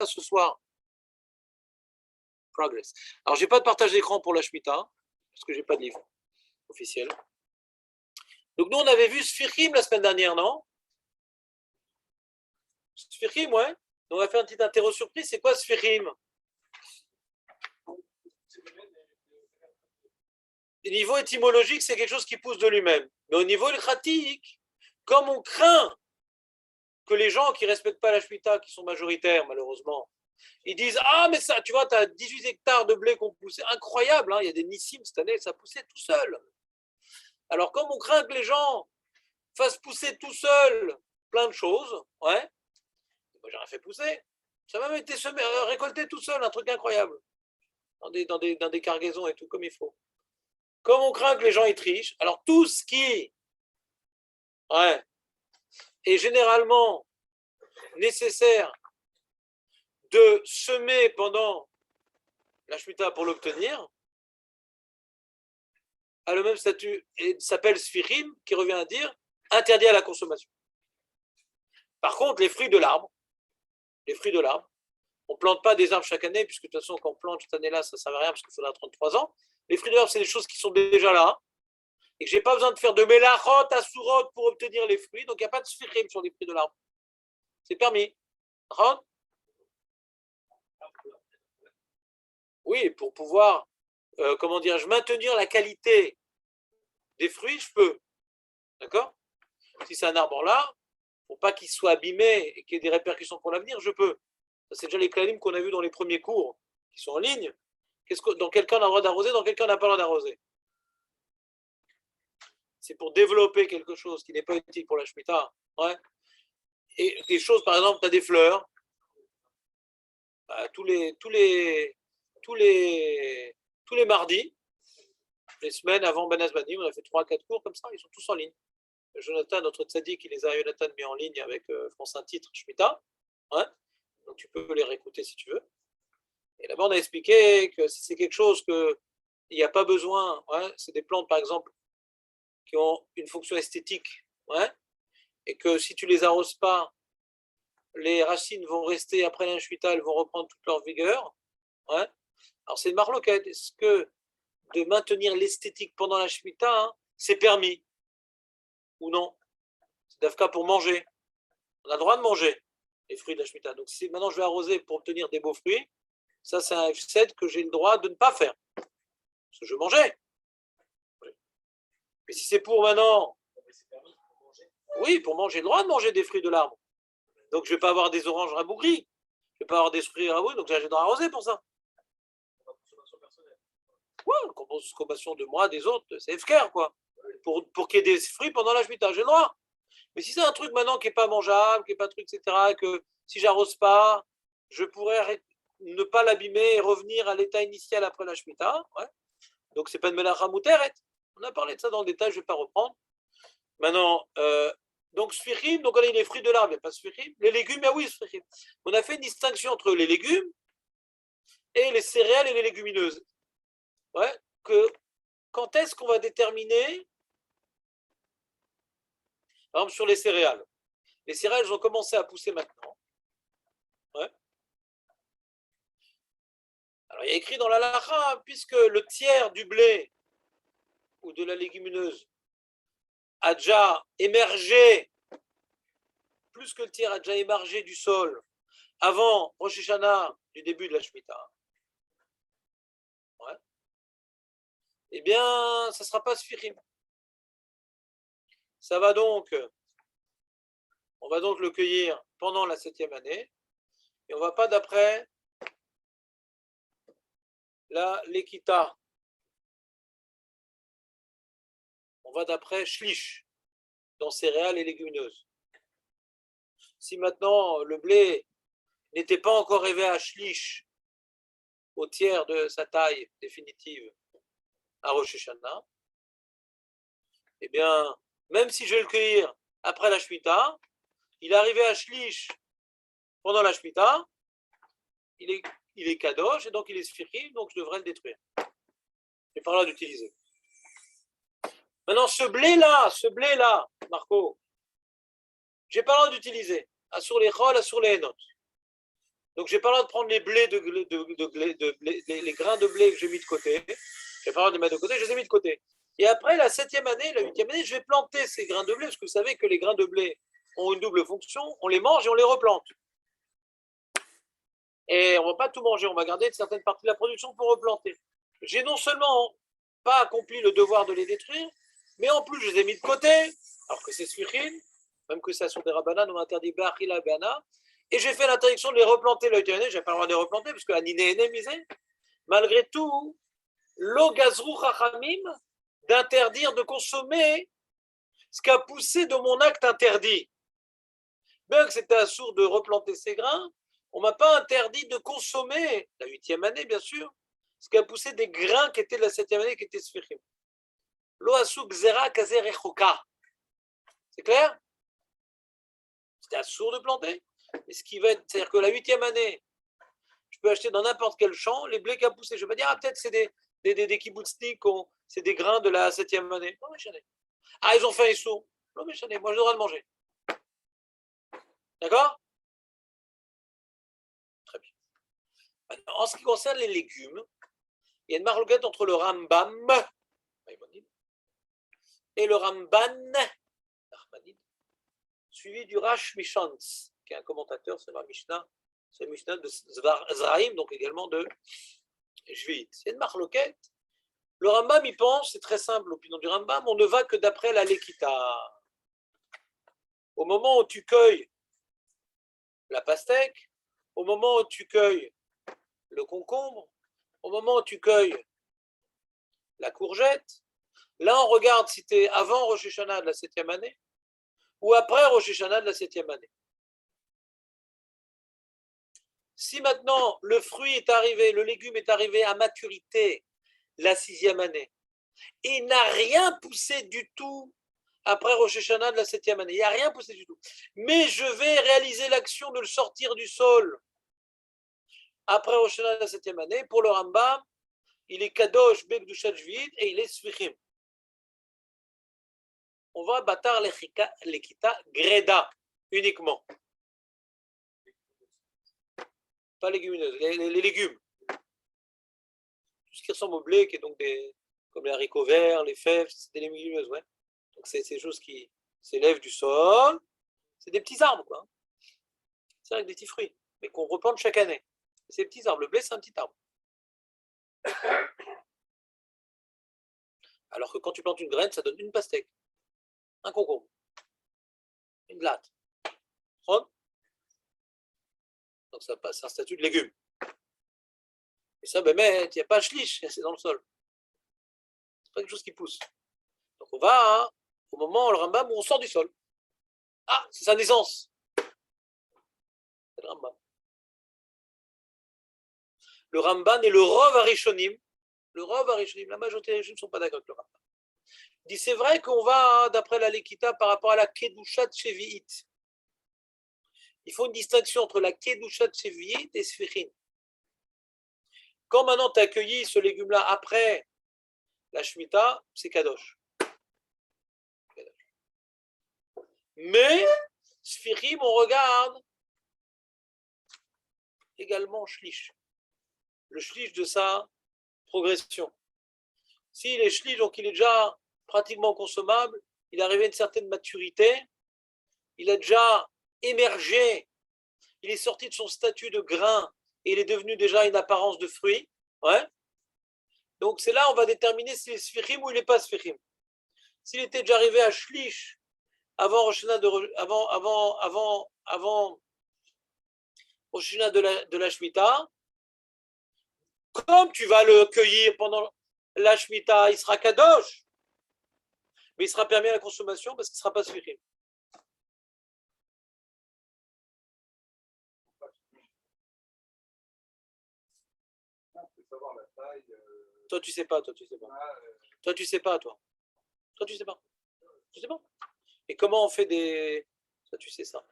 Shemitah ce soir. Progress. Alors, j'ai pas de partage d'écran pour la Shemitah, parce que j'ai pas de livre officiel. Donc, nous, on avait vu Sfirim la semaine dernière, non? Sfirim, ouais. Donc, on va faire un petit interro surprise. C'est quoi Sfirim? Au niveau étymologique, c'est quelque chose qui pousse de lui-même. Mais au niveau pratique, comme on craint que les gens qui ne respectent pas la Shemitah, qui sont majoritaires, malheureusement, ils disent ah, mais ça, tu vois, tu as 18 hectares de blé qu'on poussait. Incroyable, hein, il y a des Nissim cette année, ça poussait tout seul. Alors, comme on craint que les gens fassent pousser tout seul plein de choses, ouais, moi j'ai rien fait pousser. Ça a même été récolté tout seul, un truc incroyable. Dans des cargaisons et tout, comme il faut. Comme on craint que les gens y trichent, alors tout ce qui est généralement nécessaire de semer pendant la Shemitah pour l'obtenir a le même statut et s'appelle Sfirim, qui revient à dire interdit à la consommation. Par contre, les fruits de l'arbre, on ne plante pas des arbres chaque année, puisque de toute façon, quand on plante cette année-là, ça ne sert à rien, parce qu'il faudra 33 ans. Les fruits de l'arbre, c'est des choses qui sont déjà là, et que je n'ai pas besoin de faire de mélachot à sourot pour obtenir les fruits, donc il n'y a pas de sfirim sur les fruits de l'arbre. C'est permis. Oui, pour pouvoir, maintenir la qualité des fruits, je peux. D'accord? Si c'est un arbre là, pour pas qu'il soit abîmé et qu'il y ait des répercussions pour l'avenir, je peux. Ça, c'est déjà les clalim qu'on a vus dans les premiers cours, qui sont en ligne. Dans quel cas on a le droit d'arroser, dans quel cas on n'a pas le droit d'arroser. C'est pour développer quelque chose qui n'est pas utile pour la Shemitah. Ouais. Et des choses, par exemple, tu as des fleurs. Bah, tous les mardis, les semaines avant Ben Azmanim, on a fait 3-4 cours comme ça, ils sont tous en ligne. Jonathan, notre tzaddik, il les a mis en ligne avec France un titre Shemitah. Ouais. Donc tu peux les réécouter si tu veux. Et là-bas, on a expliqué que si c'est quelque chose qu'il n'y a pas besoin, ouais, c'est des plantes par exemple qui ont une fonction esthétique, ouais, et que si tu les arroses pas, les racines vont rester après la Shemitah, elles vont reprendre toute leur vigueur. Ouais. Alors c'est une marloquette. Est-ce que de maintenir l'esthétique pendant la Shemitah, c'est permis ou non? C'est d'Afka pour manger. On a le droit de manger les fruits de la Shemitah. Donc si maintenant je vais arroser pour obtenir des beaux fruits, ça c'est un F7 que j'ai le droit de ne pas faire. Parce que je mangeais. Mais si c'est pour maintenant, oui, pour manger, j'ai le droit de manger des fruits de l'arbre. Donc je ne vais pas avoir des oranges rabougris. Je ne vais pas avoir des fruits rabougris, donc j'ai le droit d'arroser pour ça. Ouais, consommation de moi, des autres, c'est FKR, quoi. Pour qu'il y ait des fruits pendant la Shemitah, j'ai le droit. Mais si c'est un truc maintenant qui n'est pas mangeable, qui n'est pas truc, etc., que si j'arrose pas, je pourrais ne pas l'abîmer et revenir à l'état initial après la Shemitah. Ouais. Donc c'est pas de melacha mouteret. On a parlé de ça dans le détail, je ne vais pas reprendre. Maintenant, donc sfirim, donc on a les fruits de l'arbre, il n'y a pas sfirim. Les légumes, ah oui, sfirim. On a fait une distinction entre les légumes et les céréales et les légumineuses. Ouais, quand est-ce qu'on va déterminer, par exemple sur les céréales. Les céréales ont commencé à pousser maintenant. Ouais. Alors il y a écrit dans la lacha, puisque le tiers du blé ou de la légumineuse a déjà émergé, plus que le tiers a déjà émergé du sol avant Rosh Hashanah du début de la Shemitah. Ouais. Eh bien, ça ne sera pas sfirim. On va donc le cueillir pendant la 7e année, et on ne va pas d'après l'Ekita. On va d'après Shlish, dans céréales et légumineuses. Si maintenant le blé n'était pas encore arrivé à Shlish, au tiers de sa taille définitive, à Rosh Hashanah, eh bien, même si je vais le cueillir après la Shemitah, il est arrivé à Shlish pendant la Shemitah, il est kadosh, et donc il est sfirim, donc je devrais le détruire. J'ai pas le droit d'utiliser. Maintenant, ce blé-là, Marco, j'ai pas le droit d'utiliser. Assur les chol, assur les henot. Donc, je n'ai pas le droit de prendre les blés les grains de blé que j'ai mis de côté. Je n'ai pas le droit de les mettre de côté, je les ai mis de côté. Et après, la 7e année, la 8e année, je vais planter ces grains de blé, parce que vous savez que les grains de blé ont une double fonction. On les mange et on les replante. Et on ne va pas tout manger, on va garder une certaine partie de la production pour replanter. J'ai non seulement pas accompli le devoir de les détruire, mais en plus, je les ai mis de côté, alors que c'est sfichin, même que ça sont des rabanan, on interdit ba'achila bana, et j'ai fait l'interdiction de les replanter le 8e année, je n'ai pas le droit de les replanter, parce que la niné misé, malgré tout, lo gazrou chachamim, d'interdire de consommer ce qui a poussé de mon acte interdit. Bien que c'était assourd de replanter ces grains, on ne m'a pas interdit de consommer, la 8e année bien sûr, ce qui a poussé des grains qui étaient de la 7e année, qui étaient sfichim. Lo asou gzera kazer echoka. C'est clair? C'était assourd de planter. Mais ce qui va être, c'est-à-dire que la 8e année, je peux acheter dans n'importe quel champ les blés qui a poussé. Je ne vais pas dire, ah, peut-être c'est des kibbutzniks, c'est des grains de la 7e année. Non, mais j'en ai. Ah, ils ont fait un issour. Non, mais j'en ai. Moi, je devrais le manger. D'accord? Très bien. Alors, en ce qui concerne les légumes, il y a une marloquette entre le Rambam et le Ramban, suivi du Rash Mishans, qui est un commentateur sur la Mishnah, c'est le Mishnah de Zraim, donc également de Jvit. C'est une marloquette. Le Rambam, il pense, c'est très simple, l'opinion du Rambam, on ne va que d'après la Lekita. Au moment où tu cueilles la pastèque, au moment où tu cueilles le concombre, au moment où tu cueilles la courgette, là on regarde si tu es avant Rosh Hashanah de la 7e année ou après Rosh Hashanah de la 7e année. Si maintenant le fruit est arrivé, le légume est arrivé à maturité la 6e année et il n'a rien poussé du tout après Rosh Hashanah de la 7e année, il n'y a rien poussé du tout, mais je vais réaliser l'action de le sortir du sol après Rosh Hashanah de la 7e année, pour le Rambam, il est Kadosh Bekdushat Jvit et il est Sfichim. On va Batar Lekita Greda uniquement. Pas légumineuses, les légumes. Tout ce qui ressemble au blé, qui est donc comme les haricots verts, les fèves, c'est des légumineuses, ouais. Donc c'est ces choses qui s'élèvent du sol. C'est des petits arbres, quoi. C'est avec des petits fruits, mais qu'on replante chaque année. Ces petits arbres, le blé, c'est un petit arbre. Alors que quand tu plantes une graine, ça donne une pastèque, un concombre, une glatte. Donc ça passe un statut de légume. Et ça, ben, mais il n'y a pas de schlich, c'est dans le sol. C'est pas quelque chose qui pousse. Donc on va au moment, le Rambam, où on sort du sol. Ah, c'est sa naissance. C'est le Rambam. Le Ramban et le Rov Arishonim. Le Rov Arishonim, la majorité des Arishonim ne sont pas d'accord avec le Rambam. Il dit, c'est vrai qu'on va, d'après la Lekita, par rapport à la Kedushat Shevi'it. Il faut une distinction entre la Kedushat Shevi'it et Sfichin. Quand maintenant tu as accueilli ce légume-là après la Shemitah, c'est Kadosh. Mais, Sfichim, on regarde également Shlish. Le Shlish de sa progression. S'il est Shlish, donc il est déjà pratiquement consommable, il est arrivé à une certaine maturité, il a déjà émergé, il est sorti de son statut de grain et il est devenu déjà une apparence de fruit. Ouais. Donc c'est là on va déterminer s'il est sfichim ou il n'est pas sfichim. S'il était déjà arrivé à Shlish avant Rosh Hashanah avant Rosh Hashanah de la Shemitah, comme tu vas le cueillir pendant la Shemitah, il sera kadosh, mais il sera permis à la consommation parce qu'il ne sera pas sfichim. Toi, tu sais pas, toi, tu sais pas. Toi, tu sais pas, toi. Toi, tu sais pas. Tu sais pas. Et comment on fait des. Ça, tu sais ça.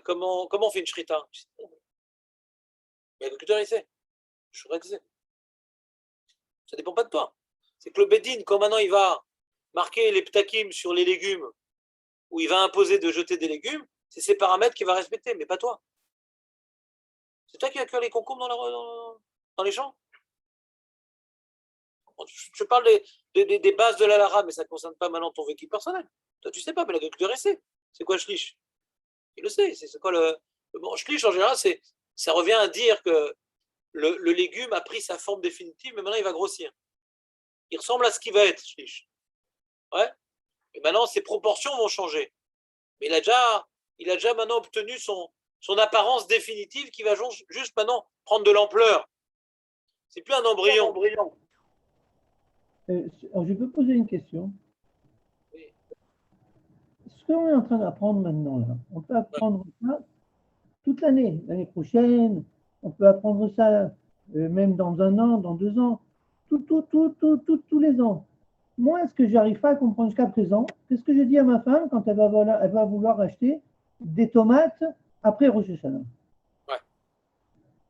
Comment on fait une shrita? Mais l'agriculteur, il sait. Je saurais que c'est. Ça dépend pas de toi. C'est que le Bedin, quand maintenant il va marquer les ptakim sur les légumes, où il va imposer de jeter des légumes, c'est ses paramètres qu'il va respecter, mais pas toi. C'est toi qui as cueilli les concombres dans les champs? Je parle des bases de la Lara, mais ça ne concerne pas maintenant ton vécu personnel. Toi, tu sais pas, mais l'agriculteur, il sait. C'est quoi schlich? Il le sait. C'est quoi bon, schlich, en général, ça revient à dire que le légume a pris sa forme définitive, mais maintenant, il va grossir. Il ressemble à ce qu'il va être, schlich. Ouais. Et maintenant, ses proportions vont changer. Mais il a déjà maintenant obtenu son apparence définitive qui va juste maintenant prendre de l'ampleur. C'est plus un embryon. Alors, je peux poser une question. Oui. Ce qu'on est en train d'apprendre maintenant, là, on peut apprendre ça toute l'année, l'année prochaine, on peut apprendre ça même dans 1 an, dans 2 ans, tous les ans. Moi, est-ce que j'arrive pas à comprendre jusqu'à présent? Qu'est-ce que je dis à ma femme quand elle va vouloir acheter des tomates après Rosh Hashanah? Ouais.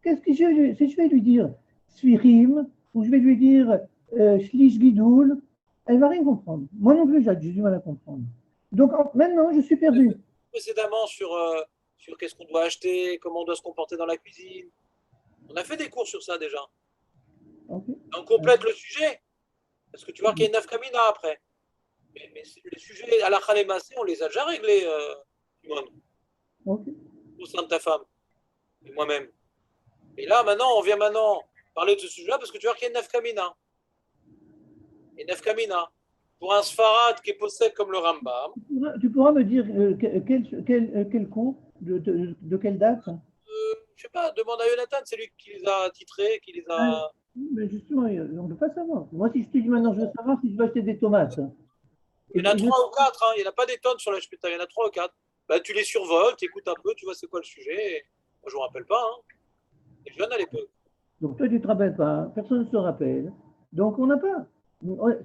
Qu'est-ce que si je vais lui dire Sfirim, ou je vais lui dire Shlish Gidoul, elle va rien comprendre. Moi non plus, j'ai du mal à comprendre. Donc maintenant, je suis perdu. Précédemment sur qu'est-ce qu'on doit acheter, comment on doit se comporter dans la cuisine. On a fait des cours sur ça déjà. Okay. On complète le sujet. Parce que tu vois qu'il y a une nafkamina après. Mais les sujets à la khalémassé, on les a déjà réglés, Simone, au sein de ta femme et moi-même. Et là, maintenant, on vient parler de ce sujet-là parce que tu vois qu'il y a une nafkamina. Et nafkamina. Pour un sfarad qui est possède comme le Rambam. Tu pourras me dire quel cours, de quelle date? Je sais pas, demande à Jonathan, c'est lui qui les a titrés, qui les a. Mais justement, on ne peut pas savoir. Moi, si je te dis maintenant, je veux savoir si je vais acheter des tomates. Il y en a 3 ou 4, hein. Il n'y en a pas des tonnes sur la Shmita, il y en a 3 ou 4. Bah, tu les survoles, tu écoutes un peu, tu vois c'est quoi le sujet. Moi, je ne me rappelle pas. Hein. J'étais jeune à l'époque. Donc toi, tu ne te rappelles pas, personne ne se rappelle. Donc on n'a pas.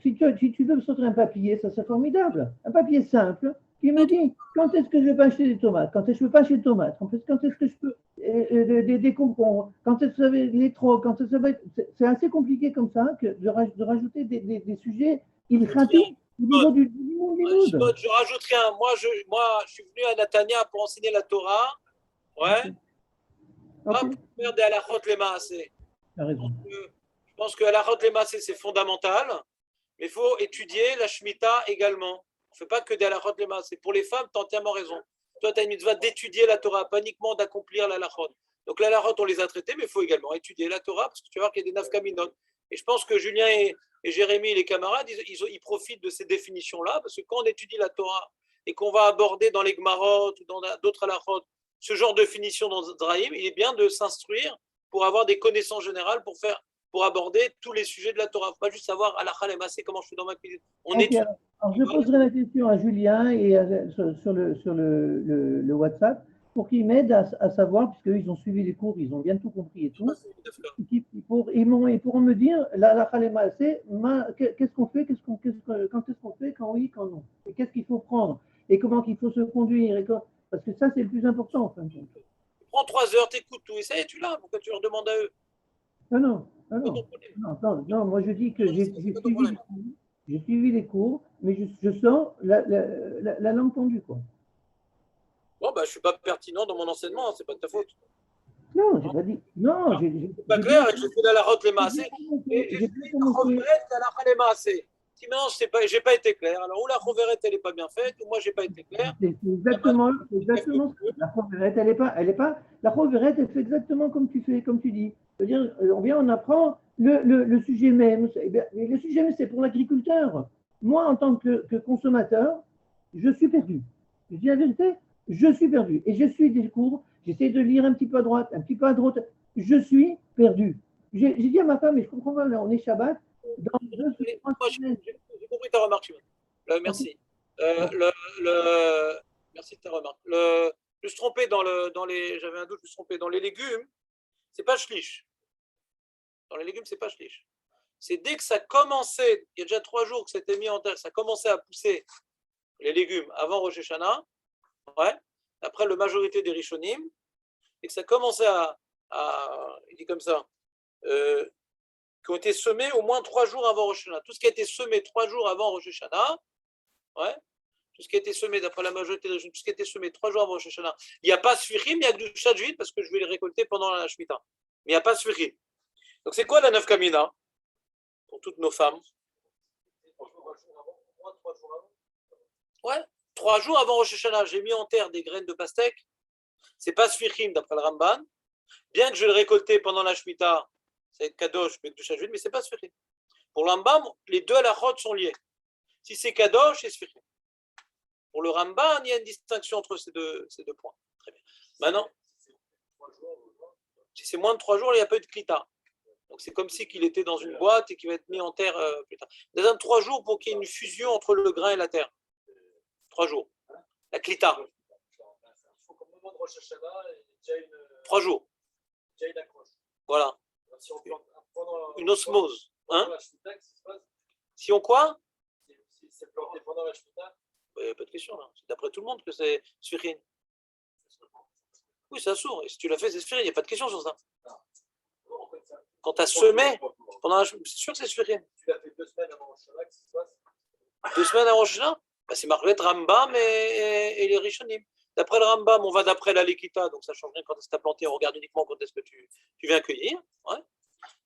Si tu veux me sortir un papier, ça serait formidable. Un papier simple qui me dit quand est-ce que je peux acheter des tomates, quand est-ce que je ne peux pas acheter des tomates, quand est-ce que je peux des concombres, quand est-ce que les trocs, quand est-ce que ça va être. C'est assez compliqué comme ça que de rajouter des sujets ilkhatiques au niveau du limoud. Je rajoute rien. Moi, je suis venu à Natania pour enseigner la Torah. Ouais. Pas Okay. pour faire des halachot les maasé. Tu as raison. Je pense que halachot les maasé, c'est fondamental. Mais il faut étudier la Shemitah également. On ne fait pas que des halachot les maasé. Pour les femmes, tu as entièrement raison. Toi, tu as une mitzvah d'étudier la Torah, pas uniquement d'accomplir la halachot. Donc la halachot, on les a traités, mais il faut également étudier la Torah parce que tu vas voir qu'il y a des nafkaminot. Et je pense que Julien et Jérémy, les camarades, ils profitent de ces définitions-là parce que quand on étudie la Torah et qu'on va aborder dans les Gemarot ou dans d'autres halachot ce genre de définition dans Zraïm, il est bien de s'instruire pour avoir des connaissances générales pour aborder tous les sujets de la Torah. Il ne faut pas juste savoir halakha les massé comment je fais dans ma cuisine. On Okay, étudie. alors je poserai la question à Julien et sur le WhatsApp pour qu'il m'aide à savoir, puisqu'ils ont suivi les cours, ils ont bien tout compris et tout. Ils pourront me dire, la khalema, c'est qu'est-ce qu'on fait, quand est-ce qu'on fait, quand oui, quand non. Et qu'est-ce qu'il faut prendre, et comment il faut se conduire. Parce que ça, c'est le plus important en fin de compte. Tu prends 3 heures, t'écoutes tout, et ça y est, tu l'as. Pourquoi tu leur demandes à eux? Non, moi je dis que j'ai suivi les cours, mais je sens la langue tendue, quoi. Bon, bah, je ne suis pas pertinent dans mon enseignement, hein, c'est pas de ta faute. Non, j'ai pas dit. Non, c'est pas clair, j'ai fait la route les massés. Et j'ai fait la roverette à la les massés. Si maintenant, je n'ai pas été clair. Alors, ou la roverette, elle n'est pas bien faite, ou moi, je n'ai pas été clair. C'est exactement ça. La roverette, elle est pas. La roverette, elle fait exactement comme tu dis. C'est-à-dire, on apprend le sujet même. Le sujet même, c'est pour l'agriculteur. Moi, en tant que consommateur, je suis perdu. Je dis la vérité, je suis perdu. Et je suis des cours, j'essaie de lire un petit peu à droite, un petit peu à droite. Je suis perdu. J'ai dit à ma femme, mais je comprends pas, là, on est Shabbat. Dans 2 semaines. J'ai compris ta remarque, Simon. Merci. Merci de ta remarque. Je me suis trompé j'avais un doute, je me suis trompé. Dans les légumes, c'est pas shlish. Dans les légumes, c'est pas shlish. C'est dès que ça commençait, il y a déjà 3 jours que c'était mis en terre, ça commençait à pousser les légumes avant Rosh Hashanah, ouais, après la majorité des Rishonim, et que ça commençait il dit comme ça, qui ont été semés au moins 3 jours avant Rosh Hashanah. Tout ce qui a été semé 3 jours avant Rosh Hashanah, ouais, tout ce qui a été semé, d'après la majorité des régions, tout ce qui a été semé 3 jours avant Rosh Hashanah, il n'y a pas Sfichim, il y a Kedushat Jvit parce que je vais les récolter pendant la Shemitah. Mais il n'y a pas Sfichim. Donc c'est quoi la Nafka Mina pour toutes nos femmes? Ouais, 3 jours avant Rosh Hashanah, j'ai mis en terre des graines de pastèque. C'est pas Sfichim d'après le Ramban. Bien que je vais le récolter pendant la Shemitah, ça va être Kadosh, mais mais c'est pas Sfichim. Pour le Rambam, les deux halachot sont liés. Si c'est Kadosh, c'est Sfichim. Pour le Ramban, il y a une distinction entre ces deux points. Très bien. Maintenant, si c'est moins de 3 jours, il n'y a pas eu de Klita. Donc c'est comme si qu'il était dans une boîte et qu'il va être mis en terre plus tard. Il y a 3 jours pour qu'il y ait une fusion entre le grain et la terre. 3 jours. La Klita. 3 jours. Voilà. Une osmose. Hein? Si on quoi? C'est planté pendant la Shemitah. Il n'y a pas de question là. C'est d'après tout le monde que c'est Sfirin. Oui, c'est assourd. Et si tu l'as fait, c'est Sfirin. Il n'y a pas de question sur ça. Quand tu as semé, pendant la Shemitah, c'est sûr que c'est Sfirin. Tu l'as fait 2 semaines avant Rosh Hashanah, qu'est-ce qui se passe? 2 semaines avant Rosh Hashanah, c'est marqué Rambam et les Rishonim. D'après le Rambam, on va d'après la Lekita, donc ça ne change rien quand est-ce que tu as planté, on regarde uniquement quand est-ce que tu viens cueillir. Ouais.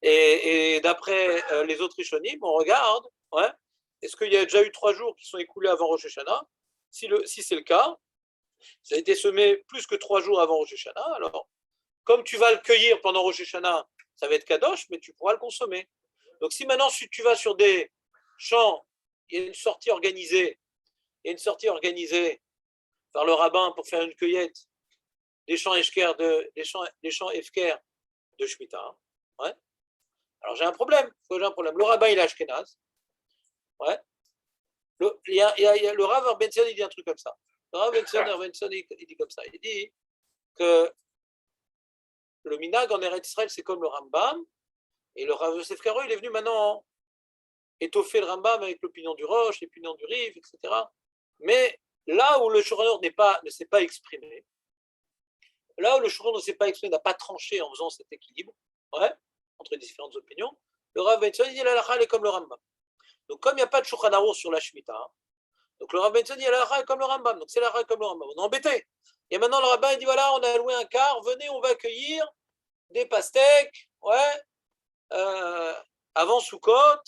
Et d'après les autres Rishonim, on regarde, ouais, est-ce qu'il y a déjà eu 3 jours qui sont écoulés avant Rosh Hashanah? Si c'est le cas, ça a été semé plus que 3 jours avant Rosh Hashanah, alors comme tu vas le cueillir pendant Rosh Hashanah, ça va être Kadosh, mais tu pourras le consommer. Donc si maintenant tu vas sur des champs, il y a une sortie organisée par le rabbin pour faire une cueillette des champs Efker de Shemitah. Ouais. Alors j'ai un problème. Le rabbin il est Ashkenaz. Ouais. Le Rav Benson il dit un truc comme ça. Le Rav Benson il dit comme ça. Il dit que le minag en Eretz Israël c'est comme le Rambam et le Rav Yosef Karo il est venu maintenant étoffer le Rambam avec l'opinion du Roche, l'opinion du Riv, etc. Mais là où le Shulchan ne s'est pas exprimé, là où le Shulchan ne s'est pas exprimé, n'a pas tranché en faisant cet équilibre, ouais, entre les différentes opinions, le Rav Benson dit la halakha est comme le Rambam. Donc comme il n'y a pas de Shulchan Aruch sur la Shemitah, donc le Rav Benson dit la halakha est comme le Rambam, donc c'est la halakha comme le Rambam. On est embêté. Et maintenant le rabbin il dit voilà, on a loué un car, venez, on va accueillir des pastèques, ouais, avant Sukkot.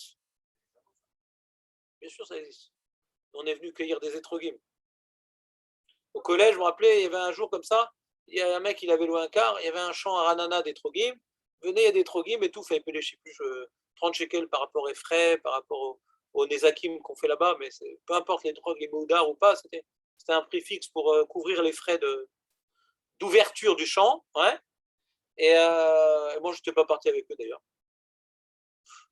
Bien sûr, ça existe. On est venu cueillir des étrogim. Au collège, je me rappelais, il y avait un jour comme ça, il y a un mec, il avait loué un car, il y avait un champ à Ranana d'étrogim. Venez, il y a des étrogim et tout, il fallait payer, je ne sais plus, 30 shekels par rapport aux frais, par rapport aux Nezakim qu'on fait là-bas, mais peu importe les drogues, les moudars ou pas, c'était un prix fixe pour couvrir les frais d'ouverture du champ. Ouais. Et moi, je n'étais pas parti avec eux d'ailleurs.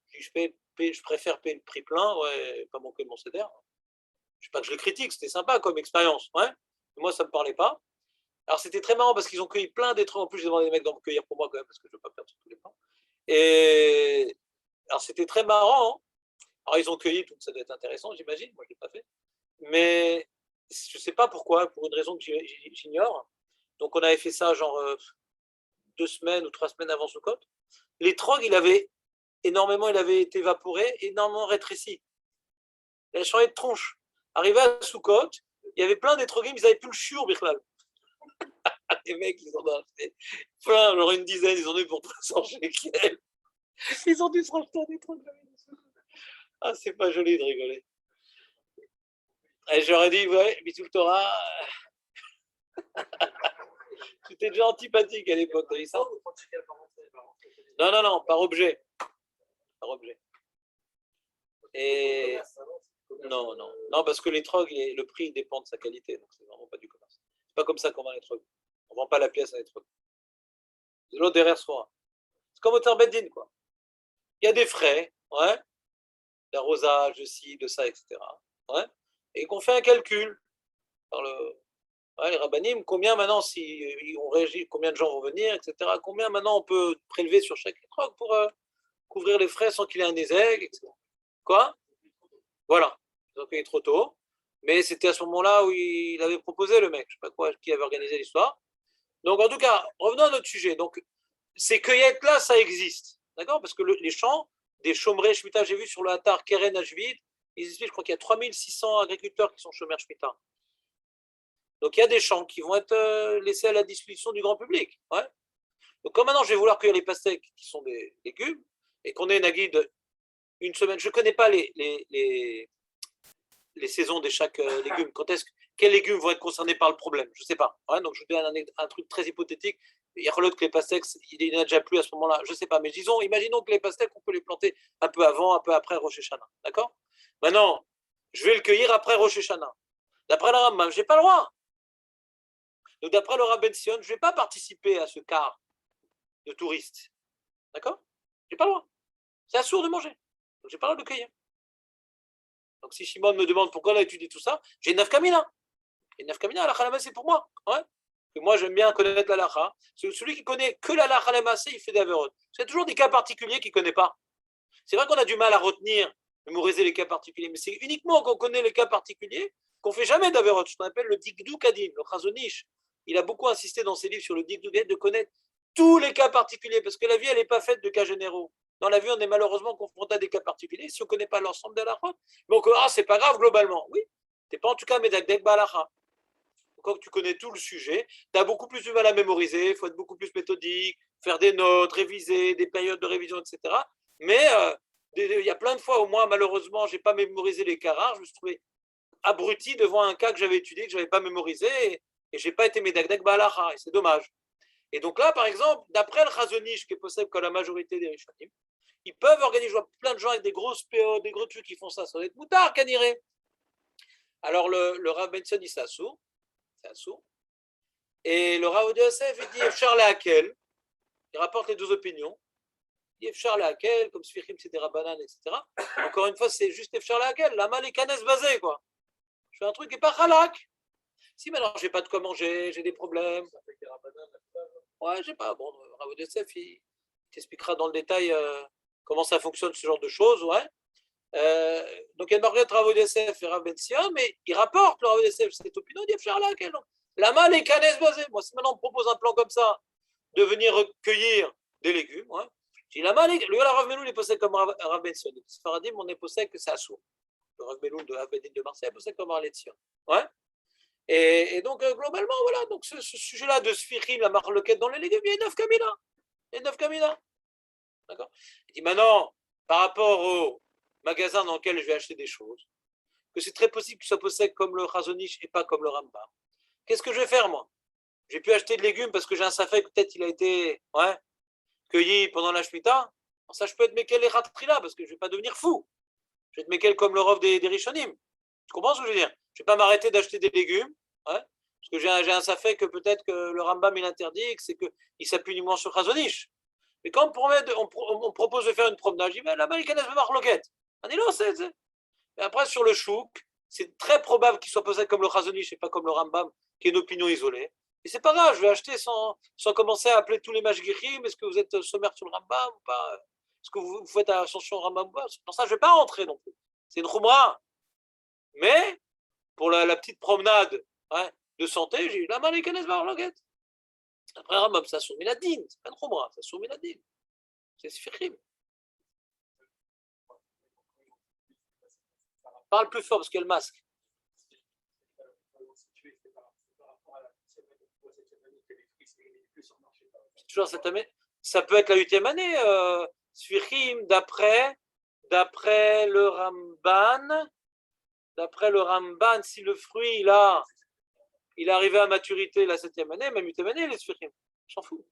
Je préfère payer le prix plein, ouais, pas manquer mon CDR. Je ne sais pas que je le critique, c'était sympa comme expérience. Ouais. Mais moi, ça ne me parlait pas. Alors, c'était très marrant parce qu'ils ont cueilli plein d'étrons. En plus, j'ai demandé des mecs d'en cueillir pour moi quand même parce que je ne veux pas perdre tous les plans. Et alors, c'était très marrant. Hein. Alors, ils ont cueilli, tout ça doit être intéressant, j'imagine. Moi, je ne l'ai pas fait. Mais je ne sais pas pourquoi, pour une raison que j'ignore. Donc, on avait fait ça genre 2 semaines ou 3 semaines avant Sukkot. Les trogs, il avait été évaporé, énormément rétréci. Il a changé de tronche. Arrivé à Sukkot, il y avait plein d'étrogim, ils n'avaient plus le chiour, Bichlal. Les mecs, ils en ont fait plein, genre une dizaine, ils en ont eu pour 300 shekels. Ils ont dû se racheter un étrogim. Ah, c'est pas joli de rigoler. Et j'aurais dit, ouais, Bitul Torah, tu étais déjà antipathique à l'époque, t'as vu ça? Non, par objet. Par objet. Et non, parce que les trogs, le prix dépend de sa qualité, donc c'est vraiment pas du commerce. C'est pas comme ça qu'on vend les trogs. On vend pas la pièce à les trogs. C'est l'autre derrière soi. C'est comme au Terbeddin, quoi. Il y a des frais, ouais, d'arrosage, de ci, de ça, etc. Ouais, et qu'on fait un calcul par les rabbinim, combien maintenant, si on réagit, combien de gens vont venir, etc. Combien maintenant on peut prélever sur chaque trog pour couvrir les frais sans qu'il ait un ézègue, etc. Quoi? Voilà. Donc il est trop tôt. Mais c'était à ce moment-là où il avait proposé le mec, je ne sais pas qui avait organisé l'histoire. Donc en tout cas, revenons à notre sujet. Donc ces cueillettes-là, ça existe. D'accord? Parce que les champs, des chômerets, Shemitah, j'ai vu sur le Hatar Keren Ashvit, ils expliquent, je crois qu'il y a 3600 agriculteurs qui sont chômeurs Shemitah. Donc il y a des champs qui vont être laissés à la disposition du grand public. Ouais. Donc comme maintenant je vais vouloir cueillir les pastèques qui sont des légumes, et qu'on ait une guide une semaine, je ne connais pas les saisons de chaque légume. Quels légumes vont être concernés par le problème? Je ne sais pas. Ouais, donc je vous donne un truc très hypothétique. Il y a que les pastèques, il n'y en a déjà plus à ce moment-là. Je ne sais pas. Mais imaginons que les pastèques, on peut les planter un peu avant, un peu après Rosh Hashanah. D'accord? Maintenant, je vais le cueillir après Rosh Hashanah. D'après le Rambam, je n'ai pas le droit. Donc d'après le Rav Ben Sion, je ne vais pas participer à ce quart de touristes. D'accord? Je n'ai pas le droit. C'est assourd de manger. Donc j'ai pas le droit de cueillir. Donc si Shimon me demande pourquoi on a étudié tout ça, j'ai une nafkamina. Et nafkamina, la c'est pour moi. Ouais. Et moi, j'aime bien connaître la lacha. Celui qui connaît que la lacha, il fait des avérotes. C'est toujours des cas particuliers qu'il ne connaît pas. C'est vrai qu'on a du mal à retenir, mémoriser les cas particuliers, mais c'est uniquement quand on connaît les cas particuliers qu'on ne fait jamais d'avérotes. Ce qu'on appelle le dikdou kadim, le chazonish. Il a beaucoup insisté dans ses livres sur le dikdou kadim de connaître tous les cas particuliers, parce que la vie, elle n'est pas faite de cas généraux. Dans la vie, on est malheureusement confronté à des cas particuliers. Si on ne connaît pas l'ensemble de la halachot, donc c'est pas grave globalement. Oui, tu n'es pas en tout cas médagdek balacha. Quand tu connais tout le sujet, tu as beaucoup plus de mal à mémoriser, il faut être beaucoup plus méthodique, faire des notes, réviser, des périodes de révision, etc. Mais il y a plein de fois où moi, malheureusement, je n'ai pas mémorisé les cas rares, je me suis trouvé abruti devant un cas que j'avais étudié, que je n'avais pas mémorisé, et je n'ai pas été médagdek balacha, et c'est dommage. Et donc là, par exemple, d'après le Chazonish, qui est possible que la majorité des Rishonim, ils peuvent organiser, je vois plein de gens avec des grosses PO, des gros trucs qui font ça, ça doit être moutard, caniré. Alors le Rav Benson, il s'assout, et le Rav de Yosef, il dit Efchar Lehakel, il rapporte les deux opinions, il dit Efchar Lehakel, comme Sfichim, c'est des Rabbanan, etc. Encore une fois, c'est juste Efchar Lehakel, la mal est canes basée, quoi. Je fais un truc qui n'est pas halak. Si maintenant j'ai pas de quoi manger, j'ai des problèmes. Ouais, j'ai pas. Bon, Rav de Yosef, il t'expliquera dans le détail comment ça fonctionne, ce genre de choses, ouais. Donc il y a Marguerite Rav Yosef et Rav Ben Sion, mais il rapporte le Rav Yosef cette opinion, il dit faire là, quel la main les canes basées. Moi, si maintenant on me propose un plan comme ça, de venir recueillir des légumes, ouais, j'ai la main, lui, la Rav Menou, il est possède comme Rav Ben Sion. Faradim, on est possède que c'est assourd. Le Rav Menou de Rav Bedin de Marseille est possède comme Rav Ben Sion. Ouais. Et donc, globalement, voilà, donc ce sujet-là de Sfichim, la marloquette dans les légumes, il y a 9 kamina. Il y a 9 kamina. D'accord. Il dit maintenant, par rapport au magasin dans lequel je vais acheter des choses, que c'est très possible qu'il soit possède comme le Chazonish et pas comme le Rambam. Qu'est-ce que je vais faire, moi? J'ai pu acheter de légumes parce que j'ai un safek, peut-être il a été cueilli pendant la Shemitah. Ça, je peux être Mekel et Ratrila parce que je ne vais pas devenir fou. Je vais être Mekel comme le Rov des Rishonim. Tu comprends ce que je veux dire? Je ne vais pas m'arrêter d'acheter des légumes, parce que j'ai un safek que peut-être que le Rambam il interdit et que c'est qu'il s'appuie uniquement sur Chazonish. Mais quand on propose de faire une promenade, je dis, mais là-bas, il connaissent le marloquette. On dit, non, Et après, sur le chouk, c'est très probable qu'il soit posé comme le Chazonish et pas comme le Rambam, qui est une opinion isolée. Et c'est pas grave, je vais acheter sans commencer à appeler tous les mashgichim. Est-ce que vous êtes sommaire sur le Rambam ou pas? Est-ce que vous faites attention au Rambam ou pas? Dans ça, je vais pas rentrer non plus. C'est une khumra. Mais, pour la petite promenade de santé, j'ai eu la main les canes marloquette. Après, Rambam, ça soumet la dîne. C'est pas une khumra, ça soumet la dîne. C'est sfichim. Parle plus fort parce qu'il y a le masque. Toujours cette année. Ça peut être la 8e année. Sfichim, d'après le Ramban. D'après le Ramban, si le fruit il est arrivé à maturité la 7e année, même 8e année, les Sfichim. J'en fous.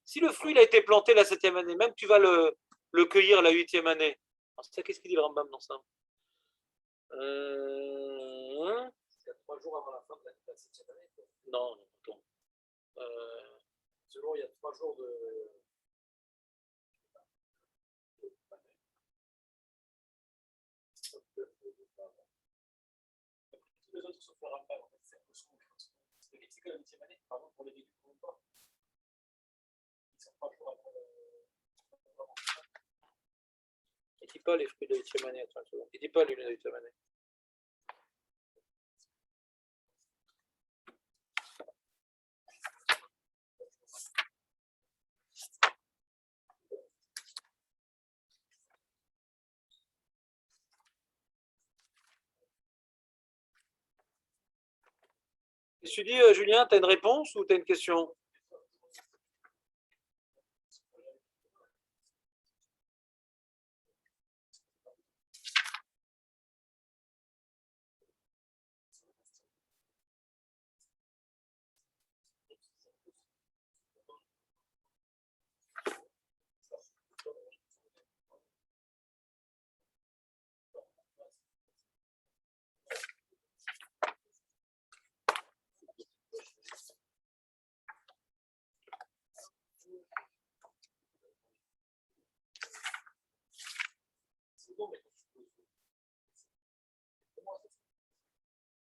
Si le fruit il a été planté la 7e année, même tu vas le cueillir la 8e année. Alors, c'est ça, qu'est-ce qu'il dit le Rambam dans ça? Il y a 3 jours avant la fin de la 7e année. Non, attends. Selon, il y a 3 jours de. Tous les autres sauf le Rambam, en fait, c'est un peu ce qu'on fait. C'est que la 8e année, par exemple, pour les légumes ou pas. Ils sont 3 jours après le. Il ne dit pas les fruits de la 8e année, attends, il ne dit pas les fruits de la 8e année. Tu dis, Julien, tu as une réponse ou tu as une question?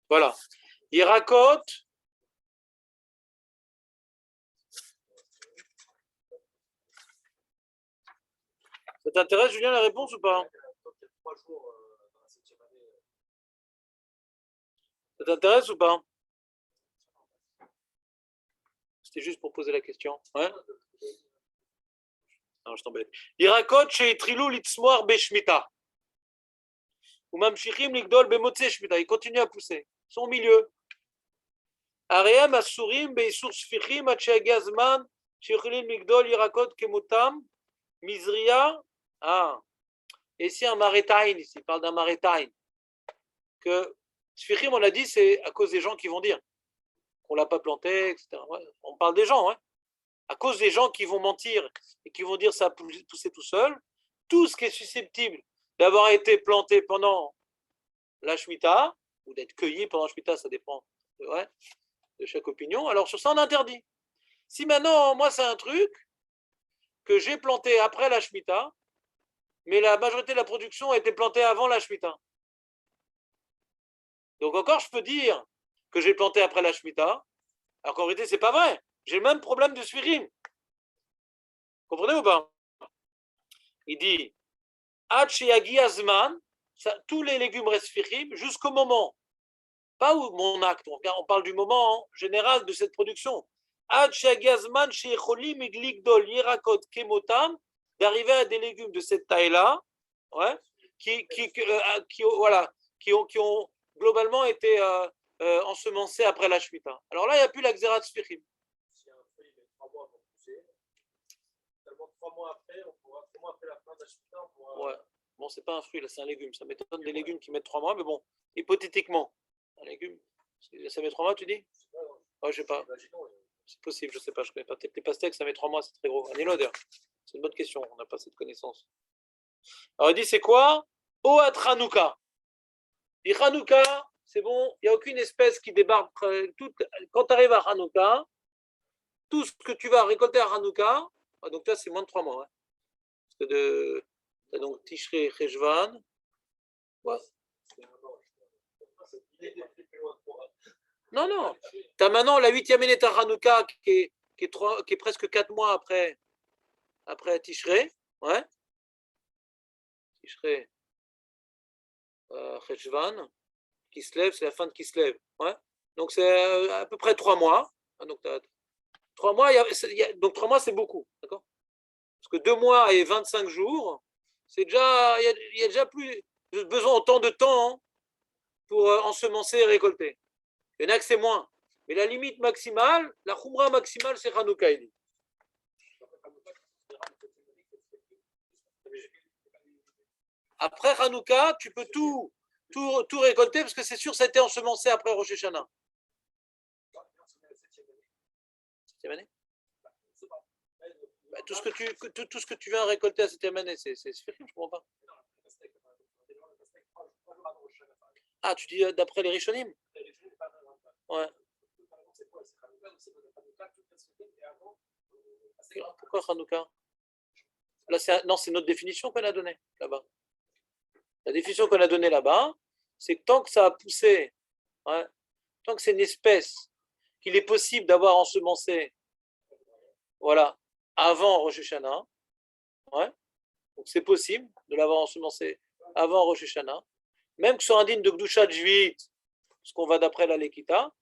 Voilà. Irakot. Ça t'intéresse, Julien, la réponse ou pas? Ça t'intéresse ou pas? C'était juste pour poser la question. Ouais? Non, je t'embête. Irakot chez Trilou Litzmoar Beshmita. Ou Mamshichim Ligdol Bemotse Shmita. Il continue à pousser. Son milieu. Aream Asurim Beisur Sfichim Ache Gazman Shichilim Ligdol Irakot Kemotam Mizria. Ah. Et ici un marétaïn, ici, il parle d'un marétaïn. Que Sfichim, on a dit, c'est à cause des gens qui vont dire qu'on ne l'a pas planté, etc. Ouais. On parle des gens, hein. À cause des gens qui vont mentir et qui vont dire ça a poussé tout seul, tout ce qui est susceptible d'avoir été planté pendant la Shemitah, ou d'être cueilli pendant la Shemitah, ça dépend de chaque opinion, alors sur ça on interdit. Si maintenant, moi c'est un truc que j'ai planté après la Shemitah, mais la majorité de la production a été plantée avant la Shemitah. Donc encore je peux dire que j'ai planté après la Shemitah, alors qu'en réalité c'est pas vrai. J'ai le même problème de Sfirim. Comprenez ou pas? Il dit Azman, tous les légumes restent Sfirim jusqu'au moment, pas où mon acte, on parle du moment général de cette production. D'arriver à des légumes de cette taille-là, ouais, qui ont globalement été ensemencés après la Shemitah. Alors là, il n'y a plus la Xérat Sfirim. Si un fruit met 3 mois pour pousser, seulement 3 mois après, 3 mois après la fin de la Shemitah, on pourra. Ouais. Bon, c'est pas un fruit, là, c'est un légume. Ça m'étonne des légumes qui mettent 3 mois, mais bon, hypothétiquement, un légume, ça met 3 mois, tu dis? Ouais, je sais pas. C'est possible, je sais pas, je connais pas. Peut-être les pastèques, ça met 3 mois, c'est très gros. Un odeur. C'est une bonne question, on n'a pas cette connaissance. Alors il dit, c'est quoi? Oat Hanouka. Il dit Hanouka, c'est bon, il n'y a aucune espèce qui débarque. Quand tu arrives à Hanouka, tout ce que tu vas récolter à Hanouka, donc là c'est moins de 3 mois. Hein. Parce que tu as donc Tishrei Cheshvan. Ouais. Non, non. Tu as maintenant la 8e année de Hanouka qui est presque 4 mois après Tishrei. Ouais. Tishrei Cheshvan. Kislev, c'est la fin de Kislev. Ouais. Donc c'est à peu près 3 mois. Donc 3 mois, donc 3 mois c'est beaucoup. D'accord? Parce que 2 mois et 25 jours, c'est déjà, il y a déjà plus besoin autant de temps pour ensemencer et récolter. Il y en a que c'est moins. Mais la limite maximale, la khumra maximale, c'est Hanouka. Après Hanouka, tu peux tout récolter parce que c'est sûr que ça a été ensemencé après Rosh Hashanah. 7e année bah, tout ce que tu viens récolter à 7e année, c'est Sfirim, je comprends pas. Ah, tu dis d'après les Rishonim? Ouais. Pourquoi Hanouka? Là, non, c'est notre définition qu'on a donnée là-bas. La définition qu'on a donnée là-bas, c'est que tant que ça a poussé, ouais, tant que c'est une espèce qu'il est possible d'avoir ensemencé, voilà, avant Rosh Hashanah, ouais, donc c'est possible de l'avoir ensemencé avant Rosh Hashanah, même que ce soit indigne de Gdushat Jvit, ce qu'on va d'après la Lekita,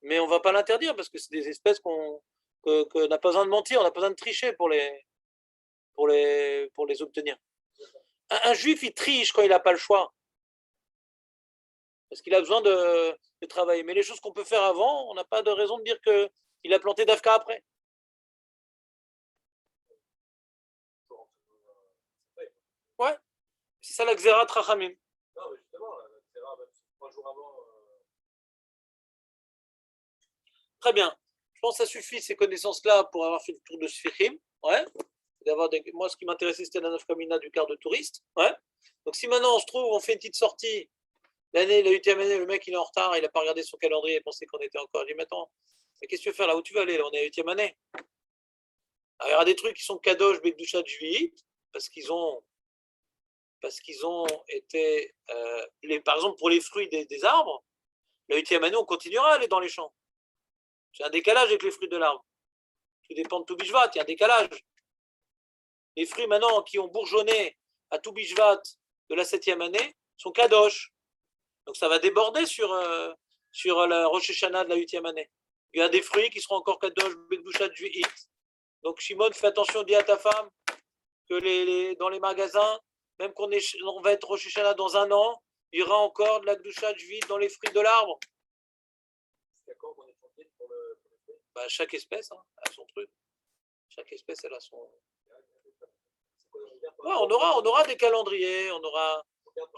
mais on ne va pas l'interdire parce que c'est des espèces qu'on n'a pas besoin de mentir, on n'a pas besoin de tricher pour les obtenir. Un juif, il triche quand il n'a pas le choix. Parce qu'il a besoin de de travailler. Mais les choses qu'on peut faire avant, on n'a pas de raison de dire qu'il a planté d'Afka après. Ouais, c'est ça la Xérat Rachamim. Non, mais justement, c'est rare, même 3 jours avant. Très bien. Je pense que ça suffit, ces connaissances-là, pour avoir fait le tour de Sfichim. Ouais. Moi, ce qui m'intéressait, c'était la Nafkamina du quart de touriste. Ouais. Donc, si maintenant on se trouve, on fait une petite sortie, la 8e année, le mec il est en retard, il n'a pas regardé son calendrier, il pensait qu'on était encore. Il dit, mais attends, qu'est-ce que tu veux faire là où tu vas aller là, on est à la 8e année. Alors, il y aura des trucs qui sont kadosh, bekdusha, juillet, parce qu'ils ont été, par exemple, pour les fruits des arbres, la 8e année, on continuera à aller dans les champs. C'est un décalage avec les fruits de l'arbre. Tout dépend de tout Bishvat, il y a un décalage. Les fruits maintenant qui ont bourgeonné à tout Bishvat de la 7e année sont kadosh. Donc ça va déborder sur la Rosh Hashanah de la 8e année. Il y a des fruits qui seront encore kadosh, bekdusha, juillet. Donc Shimon, fais attention, dis à ta femme que dans les magasins, même qu'on va être Rosh Hashanah dans un an, il y aura encore de la Gdusha vide dans les fruits de l'arbre. D'accord, on est tranquille pour le fruit. Bah, chaque espèce a son truc. Chaque espèce, elle a son. Ouais, on aura des calendriers,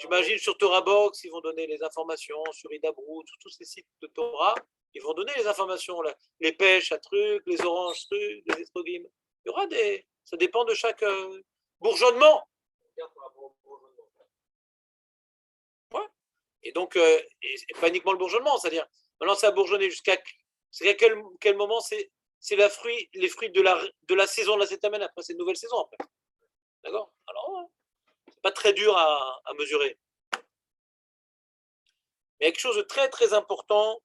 j'imagine sur Torah Box, ils vont donner les informations, sur Idabrout, tous ces sites de Torah, ils vont donner les informations, là, les pêches à trucs, les oranges trucs, les estrogim. Il y aura ça dépend de chaque bourgeonnement. Ouais. Et donc, et pas uniquement le bourgeonnement, c'est-à-dire, maintenant ça a bourgeonné jusqu'à quel moment c'est les fruits de la saison de la 7e année, après c'est une nouvelle saison après. D'accord? Alors, ouais, c'est pas très dur à mesurer. Mais quelque chose de très très important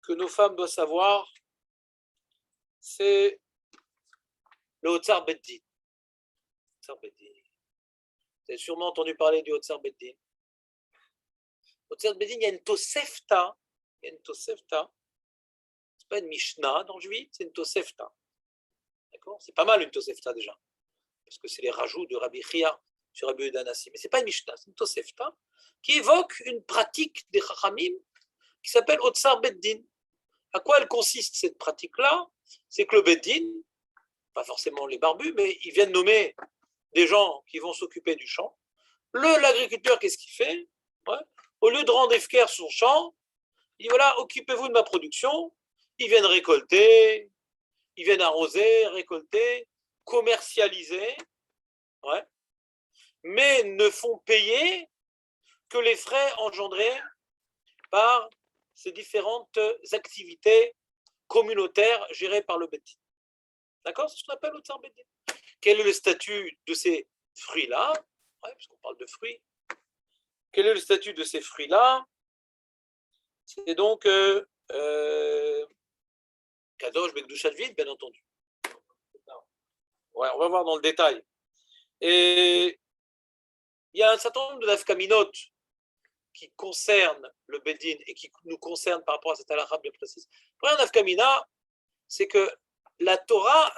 que nos femmes doivent savoir, c'est le Otsar Beddin. Vous avez sûrement entendu parler du Otsar Beddin. Otsar Beddin, il y a une Tosefta. C'est pas une Mishnah dans le juif, c'est une Tosefta. D'accord? C'est pas mal une Tosefta déjà. Parce que c'est les rajouts de Rabbi Chia sur Rabbi Udanassi. Mais c'est pas une Mishnah, c'est une Tosefta qui évoque une pratique des Chachamim qui s'appelle Otsar Beddin. À quoi elle consiste cette pratique-là? C'est que le Beddin, pas forcément les barbus, mais ils viennent nommer des gens qui vont s'occuper du champ. L'agriculteur, qu'est-ce qu'il fait? Ouais. Au lieu de rendre efker son champ, il dit voilà, occupez-vous de ma production. Ils viennent récolter, ils viennent arroser, récolter, commercialiser, ouais, mais ne font payer que les frais engendrés par ces différentes activités communautaires gérées par le Beddin. D'accord? C'est ce qu'on appelle le Tsar Beddin. Quel est le statut de ces fruits-là? Ouais, puisqu'on parle de fruits. Quel est le statut de ces fruits-là? C'est donc Kadosh Bekdushat Vide, bien entendu. Ouais, on va voir dans le détail. Et il y a un certain nombre de nafkaminot qui concernent le Beddin et qui nous concernent par rapport à cette halakha bien précise. La première nafkamina, c'est que la Torah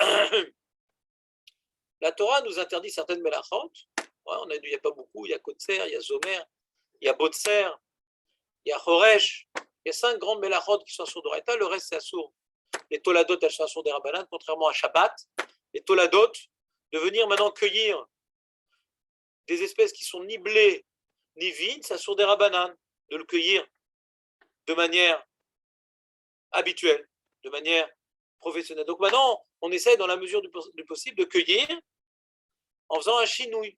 nous interdit certaines melachot. Ouais, on a dit il n'y a pas beaucoup, il y a Kotser, il y a Zomer, il y a Botser, il y a Choresh. Il y a 5 grandes melachot qui sont sur Doraita, le reste c'est assour. Les toladot, elles sont assour des Rabbanan, contrairement à Shabbat. Les toladot, de venir maintenant cueillir des espèces qui sont ni blé ni vigne, c'est assour des Rabbanan, de le cueillir de manière habituelle, de manière professionnelle. Donc maintenant, on essaie dans la mesure du possible de cueillir en faisant un chinouille.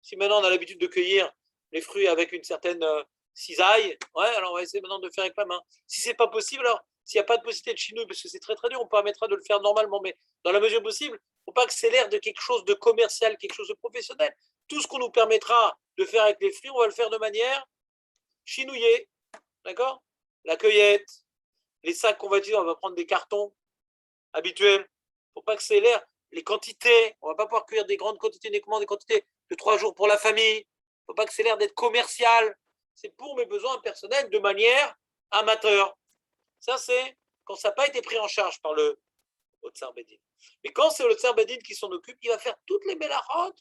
Si maintenant on a l'habitude de cueillir les fruits avec une certaine cisaille, ouais, alors on va essayer maintenant de le faire avec la main. Si c'est pas possible, alors s'il n'y a pas de possibilité de chinouille, parce que c'est très très dur, on permettra de le faire normalement, mais dans la mesure possible, il ne faut pas que c'est l'air de quelque chose de commercial, quelque chose de professionnel. Tout ce qu'on nous permettra de faire avec les fruits, on va le faire de manière chinouillée, d'accord? La cueillette, les sacs qu'on va utiliser, on va prendre des cartons habituels. Il ne faut pas que c'est l'air. Les quantités, on ne va pas pouvoir cueillir des grandes quantités, uniquement des quantités de 3 jours pour la famille. Il ne faut pas que c'est l'air d'être commercial. C'est pour mes besoins personnels de manière amateur. Ça, c'est quand ça n'a pas été pris en charge par le Otsar Beddin. Mais quand c'est le Otsar Beddin qui s'en occupe, il va faire toutes les melachot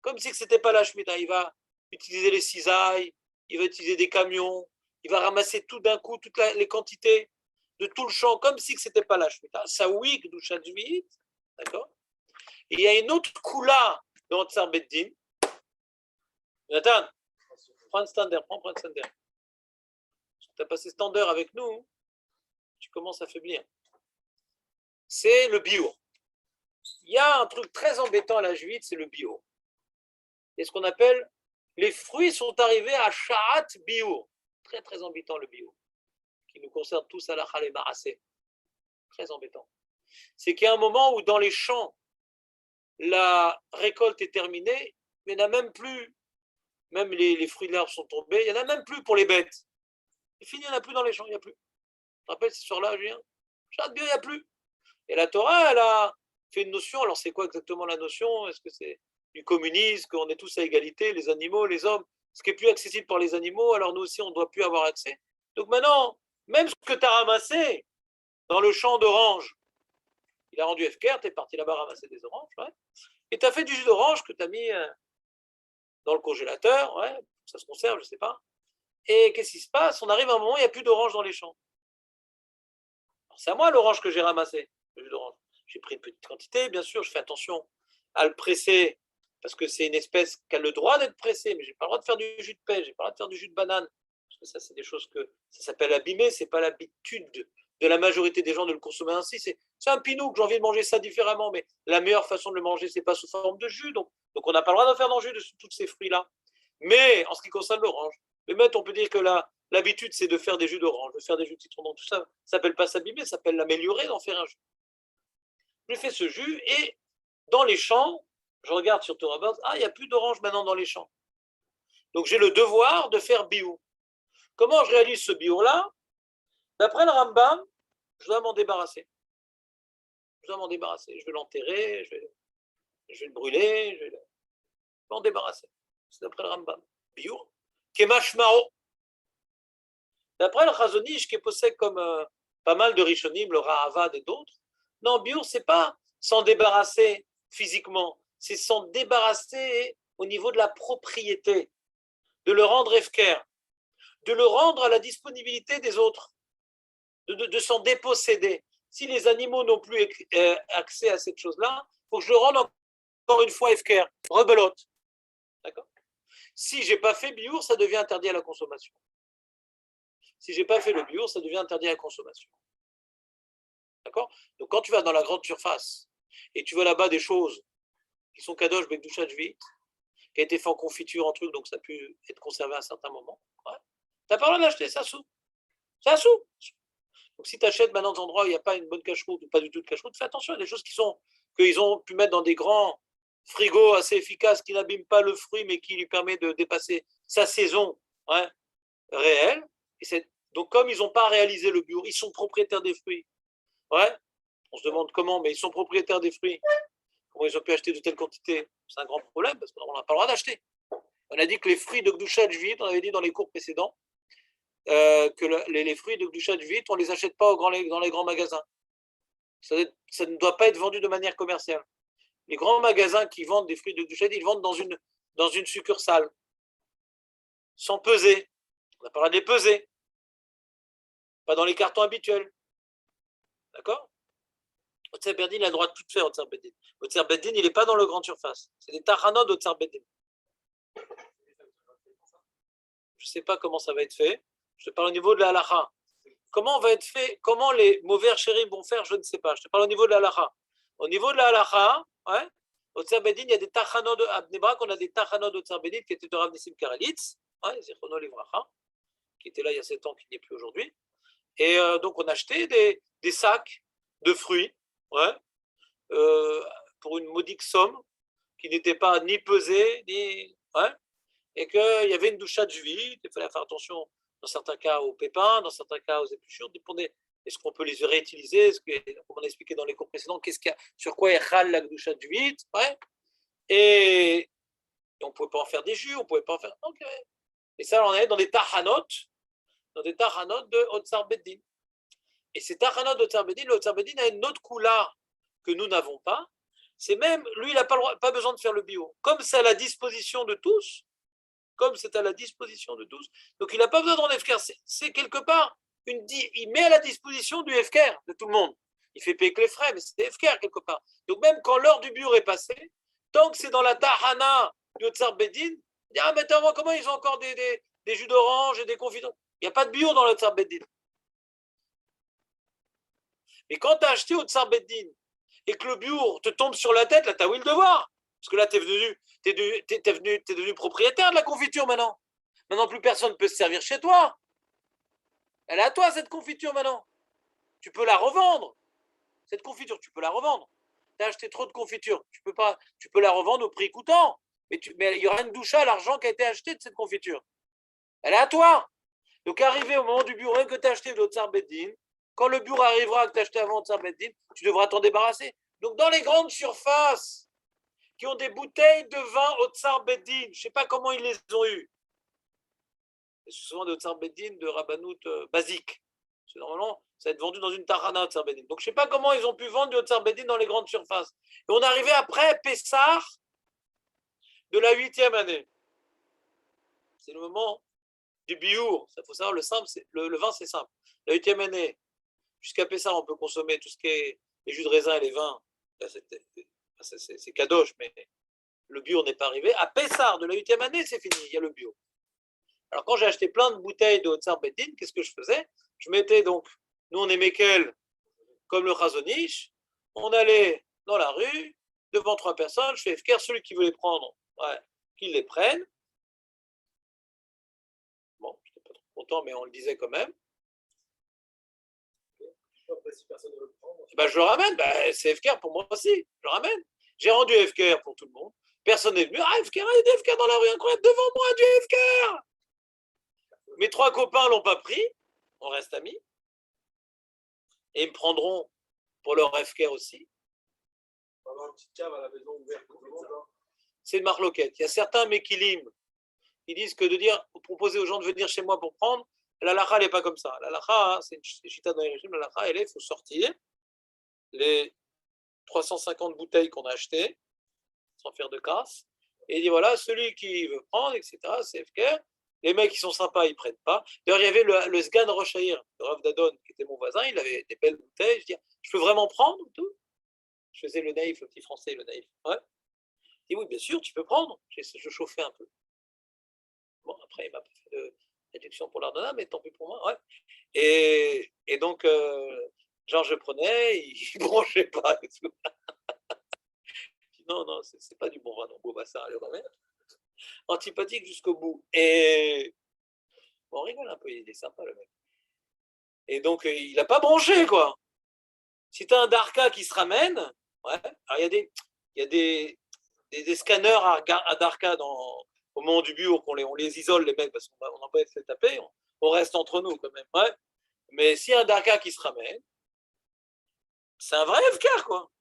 comme si ce n'était pas la Shemitah. Il va utiliser les cisailles, il va utiliser des camions, il va ramasser tout d'un coup, toutes les quantités de tout le champ, comme si ce n'était pas la Shemitah. Ça oui, Kedushat Shvit, d'accord. Et il y a une autre Kula dans Otsar Beddin. Nathan, prends un stander, prends un stander. Tu as passé stander avec nous, tu commences à faiblir. C'est le bio. Il y a un truc très embêtant à la juivite, c'est le bio. Et ce qu'on appelle, les fruits sont arrivés à Sha'at bio. Très très embêtant le bio, qui nous concerne tous à la Khalé Marassé. Très embêtant. C'est qu'il y a un moment où dans les champs, la récolte est terminée, mais il n'y en a même plus, même les fruits de l'herbe sont tombés, il n'y en a même plus pour les bêtes. C'est fini, il n'y en a plus dans les champs, il n'y a plus. Tu te rappelles ce soir-là, Julien? Sha'at bio, il n'y a plus. Et la Torah, elle a fait une notion. Alors, c'est quoi exactement la notion? Est-ce que c'est du communisme, qu'on est tous à égalité, les animaux, les hommes? Ce qui est plus accessible par les animaux, alors nous aussi, on ne doit plus avoir accès. Donc maintenant, même ce que tu as ramassé dans le champ d'orange, il a rendu FKR, tu es parti là-bas ramasser des oranges, ouais, et tu as fait du jus d'orange que tu as mis dans le congélateur, ouais, ça se conserve, je ne sais pas. Et qu'est-ce qui se passe? On arrive à un moment où il n'y a plus d'orange dans les champs. Alors, c'est à moi l'orange que j'ai ramassé. J'ai pris une petite quantité, bien sûr, je fais attention à le presser, parce que c'est une espèce qui a le droit d'être pressée, mais je n'ai pas le droit de faire du jus de pêche, je n'ai pas le droit de faire du jus de banane, parce que ça, c'est des choses que ça s'appelle abîmer, ce n'est pas l'habitude de la majorité des gens de le consommer ainsi. C'est un pinou que j'ai envie de manger ça différemment, mais la meilleure façon de le manger, ce n'est pas sous forme de jus, donc on n'a pas le droit d'en faire dans le jus de tous ces fruits-là. Mais en ce qui concerne l'orange, on peut dire que l'habitude, c'est de faire des jus d'orange, de faire des jus de citron, donc tout ça ne s'appelle pas s'abîmer, ça s'appelle l'améliorer, d'en faire un jus. Je fais ce jus et dans les champs, je regarde sur Torah Box, il n'y a plus d'orange maintenant dans les champs. Donc j'ai le devoir de faire bio. Comment je réalise ce bio-là? D'après le Rambam, je dois m'en débarrasser. Je vais l'enterrer, je vais le brûler, je vais m'en débarrasser. C'est d'après le Rambam. Bio. Kemashmao. D'après le Chazon Ish, qui possède comme pas mal de Rishonim, le Rahavad et d'autres, non, bio, c'est pas s'en débarrasser physiquement, c'est s'en débarrasser au niveau de la propriété, de le rendre efker, de le rendre à la disponibilité des autres, de s'en déposséder. Si les animaux n'ont plus accès à cette chose-là, il faut que je le rende encore une fois efker, rebelote. D'accord? Si je n'ai pas fait bio, ça devient interdit à la consommation. Si je n'ai pas fait le bio, ça devient interdit à la consommation. D'accord? Donc quand tu vas dans la grande surface et tu vois là-bas des choses qui sont kadosh bekdushat shvit, qui a été fait en confiture, en truc, donc ça a pu être conservé à un certain moment, ouais, tu n'as pas le droit d'acheter, ça sous. C'est un sou. Donc si tu achètes maintenant des endroits où il n'y a pas une bonne cache-route ou pas du tout de cache-route, fais attention, il y a des choses qu'ils ont pu mettre dans des grands frigos assez efficaces qui n'abîment pas le fruit mais qui lui permet de dépasser sa saison, ouais, réelle. Donc comme ils n'ont pas réalisé le bio, ils sont propriétaires des fruits. Ouais, on se demande comment, mais ils sont propriétaires des fruits. Comment ils ont pu acheter de telles quantités? C'est un grand problème parce qu'on n'a pas le droit d'acheter. On a dit que les fruits de Gdushat Shvit, on avait dit dans les cours précédents, que les fruits de Gdushat Shvit, on ne les achète pas dans les grands magasins. Ça ne doit pas être vendu de manière commerciale. Les grands magasins qui vendent des fruits de Gdushat, ils vendent dans une succursale, sans peser. On n'a pas le droit de les peser. Pas dans les cartons habituels. D'accord? Otsar Beddin, il a le droit de tout faire, Otsar Beddin. Otsar Beddin, il n'est pas dans le grand surface. C'est des tachanot d'Otsar Beddin. Je ne sais pas comment ça va être fait. Je te parle au niveau de la halacha. Comment on va être fait? Comment les mauvais chérim vont faire? Je ne sais pas. Je te parle au niveau de la halacha. Au niveau de la halacha, ouais, Otsar Beddin, il y a des tachanot de Abnebrak, on a des tachanot d'Otsar Beddin qui étaient de Rav Nissim Karelitz, ouais, Zichrono Livracha, qui était là il y a 7 ans, qui n'y est plus aujourd'hui. Et donc on a acheté des sacs de fruits, ouais, pour une modique somme qui n'était pas ni pesée, ni. Ouais, et qu'il y avait une doucha de juif, il fallait faire attention dans certains cas aux pépins, dans certains cas aux épluchures, dépendait. Est-ce qu'on peut les réutiliser? Comme on a expliqué dans les cours précédents, sur quoi est ral la doucha de juif, ouais, et on ne pouvait pas en faire des jus, on ne pouvait pas en faire. Okay. Et ça, on est dans des tachanot de Otsar Beddin. Et ces tachanot d'Otsar Beddin, l'Otsar Beddin a une autre couleur que nous n'avons pas. C'est même, lui, il n'a pas besoin de faire le bio. Comme c'est à la disposition de tous, comme c'est à la disposition de tous. Donc il n'a pas besoin de rendre FKR. C'est quelque part, il met à la disposition du FKR, de tout le monde. Il fait payer que les frais, mais c'est FKR quelque part. Donc même quand l'heure du biur est passée, tant que c'est dans la tahana du Tsar Beddin, il dit, ah mais attends, comment ils ont encore des jus d'orange et des confitures? Il n'y a pas de biur dans le Tsar Beddin. Mais quand tu as acheté au Tsar Beddin et que le biur te tombe sur la tête, là, tu as oui le devoir. Parce que là, tu es devenu propriétaire de la confiture maintenant. Maintenant, plus personne ne peut se servir chez toi. Elle est à toi, cette confiture, maintenant. Tu peux la revendre. Cette confiture, tu peux la revendre. Tu as acheté trop de confiture. Tu peux la revendre au prix coûtant. Mais il y aura une douche à l'argent qui a été acheté de cette confiture. Elle est à toi. Donc, arrivé au moment du bureau que tu as acheté de Tsar Beddin, quand le bureau arrivera que tu as acheté avant Tsar Beddin, tu devras t'en débarrasser. Donc, dans les grandes surfaces qui ont des bouteilles de vin au Tsar Beddin, je ne sais pas comment ils les ont eues. C'est souvent de Tsar Beddin de Rabbanout basique. C'est normalement, ça va être vendu dans une Tahana au Tsar Beddin. Donc, je ne sais pas comment ils ont pu vendre du Tsar Beddin dans les grandes surfaces. Et on est arrivé après Pessah de la 8e année. C'est le moment du biour. Il faut savoir, le vin, c'est simple. La 8e année, jusqu'à Pessah, on peut consommer tout ce qui est les jus de raisin et les vins. C'est kadosh, mais le bio n'est pas arrivé. À Pessah de la 8e année, c'est fini, il y a le bio. Alors quand j'ai acheté plein de bouteilles de Tsar Beddin, qu'est-ce que je faisais? Je mettais donc, nous on est Mekel, comme le Chazonish, on allait dans la rue, devant 3 personnes, je fais FKR, celui qui veut les prendre, qu'il les prenne. Bon, je n'étais pas trop content, mais on le disait quand même. Si personne ne veut le prendre, je le ramène, c'est FKR pour moi aussi, je le ramène. J'ai rendu FKR pour tout le monde. Personne n'est venu. Ah, FKR, il y a des FKR dans la rue, incroyable, devant moi, du FKR. Mes 3 copains ne l'ont pas pris, on reste amis. Et ils me prendront pour leur FKR aussi. on va avoir une petite cave à la maison ouverte pour tout le monde. C'est une marloquette. Il y a certains Mekilim qui disent que de dire, proposer aux gens de venir chez moi pour prendre, la lacha, elle n'est pas comme ça. La lacha, c'est une chita dans les régimes. La lacha, il faut sortir les 350 bouteilles qu'on a achetées, sans faire de casse, et il dit voilà, celui qui veut prendre, etc., c'est FKR. Les mecs qui sont sympas, ils ne prennent pas. D'ailleurs, il y avait le Sgan Rochaïr, le Rav Dadon, qui était mon voisin, il avait des belles bouteilles. Je dis, je peux vraiment prendre tout? Je faisais le naïf, le petit français, le naïf. Ouais. Il dit, oui, bien sûr, tu peux prendre. Je chauffais un peu. Bon, après, il m'a pas fait de réduction pour l'ordonnance, mais tant pis pour moi. Ouais. Et donc, genre, je prenais, il ne bronchait pas et tout. Non, c'est pas du bon vin, non, beau bassin, allez, on va mettre. Antipathique jusqu'au bout. Et bon, on rigole un peu, il est sympa le mec. Et donc, il n'a pas bronché, quoi. Si tu as un Darka qui se ramène, ouais, alors il y a des scanners à Darka au moment du bureau, on les isole, les mecs, parce qu'on n'a pas fait taper, on reste entre nous quand même. Ouais. Mais s'il y a un Darka qui se ramène, c'est un vrai FKR, quoi.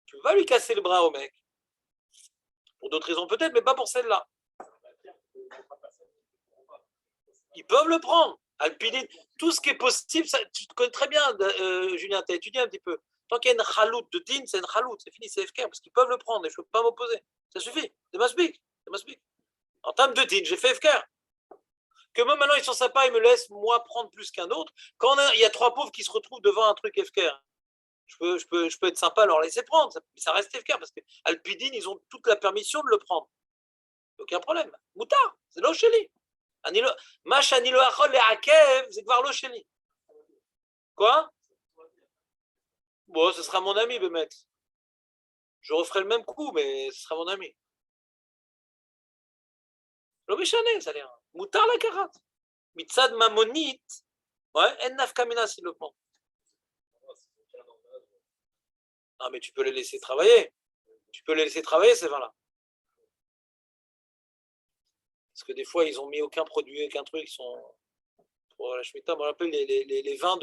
Tu vas lui casser le bras au mec. Pour d'autres raisons peut-être, mais pas pour celle-là. Ils peuvent le prendre. Alpidine, tout ce qui est possible, ça, tu te connais très bien, Julien, tu as étudié un petit peu. Tant qu'il y a une chaloute de din, c'est une chaloute, c'est fini, c'est FKR, parce qu'ils peuvent le prendre et je ne peux pas m'opposer. Ça suffit, c'est masbik. En termes de din, j'ai fait FKR. Que même maintenant ils sont sympas, ils me laissent moi prendre plus qu'un autre. Quand il y a 3 pauvres qui se retrouvent devant un truc FKR, je peux être sympa, leur laisser prendre, mais ça reste FKR, parce qu'Alpidine, ils ont toute la permission de le prendre. Aucun problème. Moutard, c'est l'Ocheli. Mash anilo achol le hakev, c'est voir l'Ocheli. Quoi? Bon, ce sera mon ami, Bémet. Je referai le même coup, mais ce sera mon ami. Le méchané, ça a l'air. Moutard la karat. Mitzad mamonit. Ouais, en nafkamina s'il le prend. Non, mais tu peux les laisser travailler. Tu peux les laisser travailler, ces vins-là. Parce que des fois, ils n'ont mis aucun produit, aucun truc. Ils sont. Pour la Shemitah, je me rappelle les vins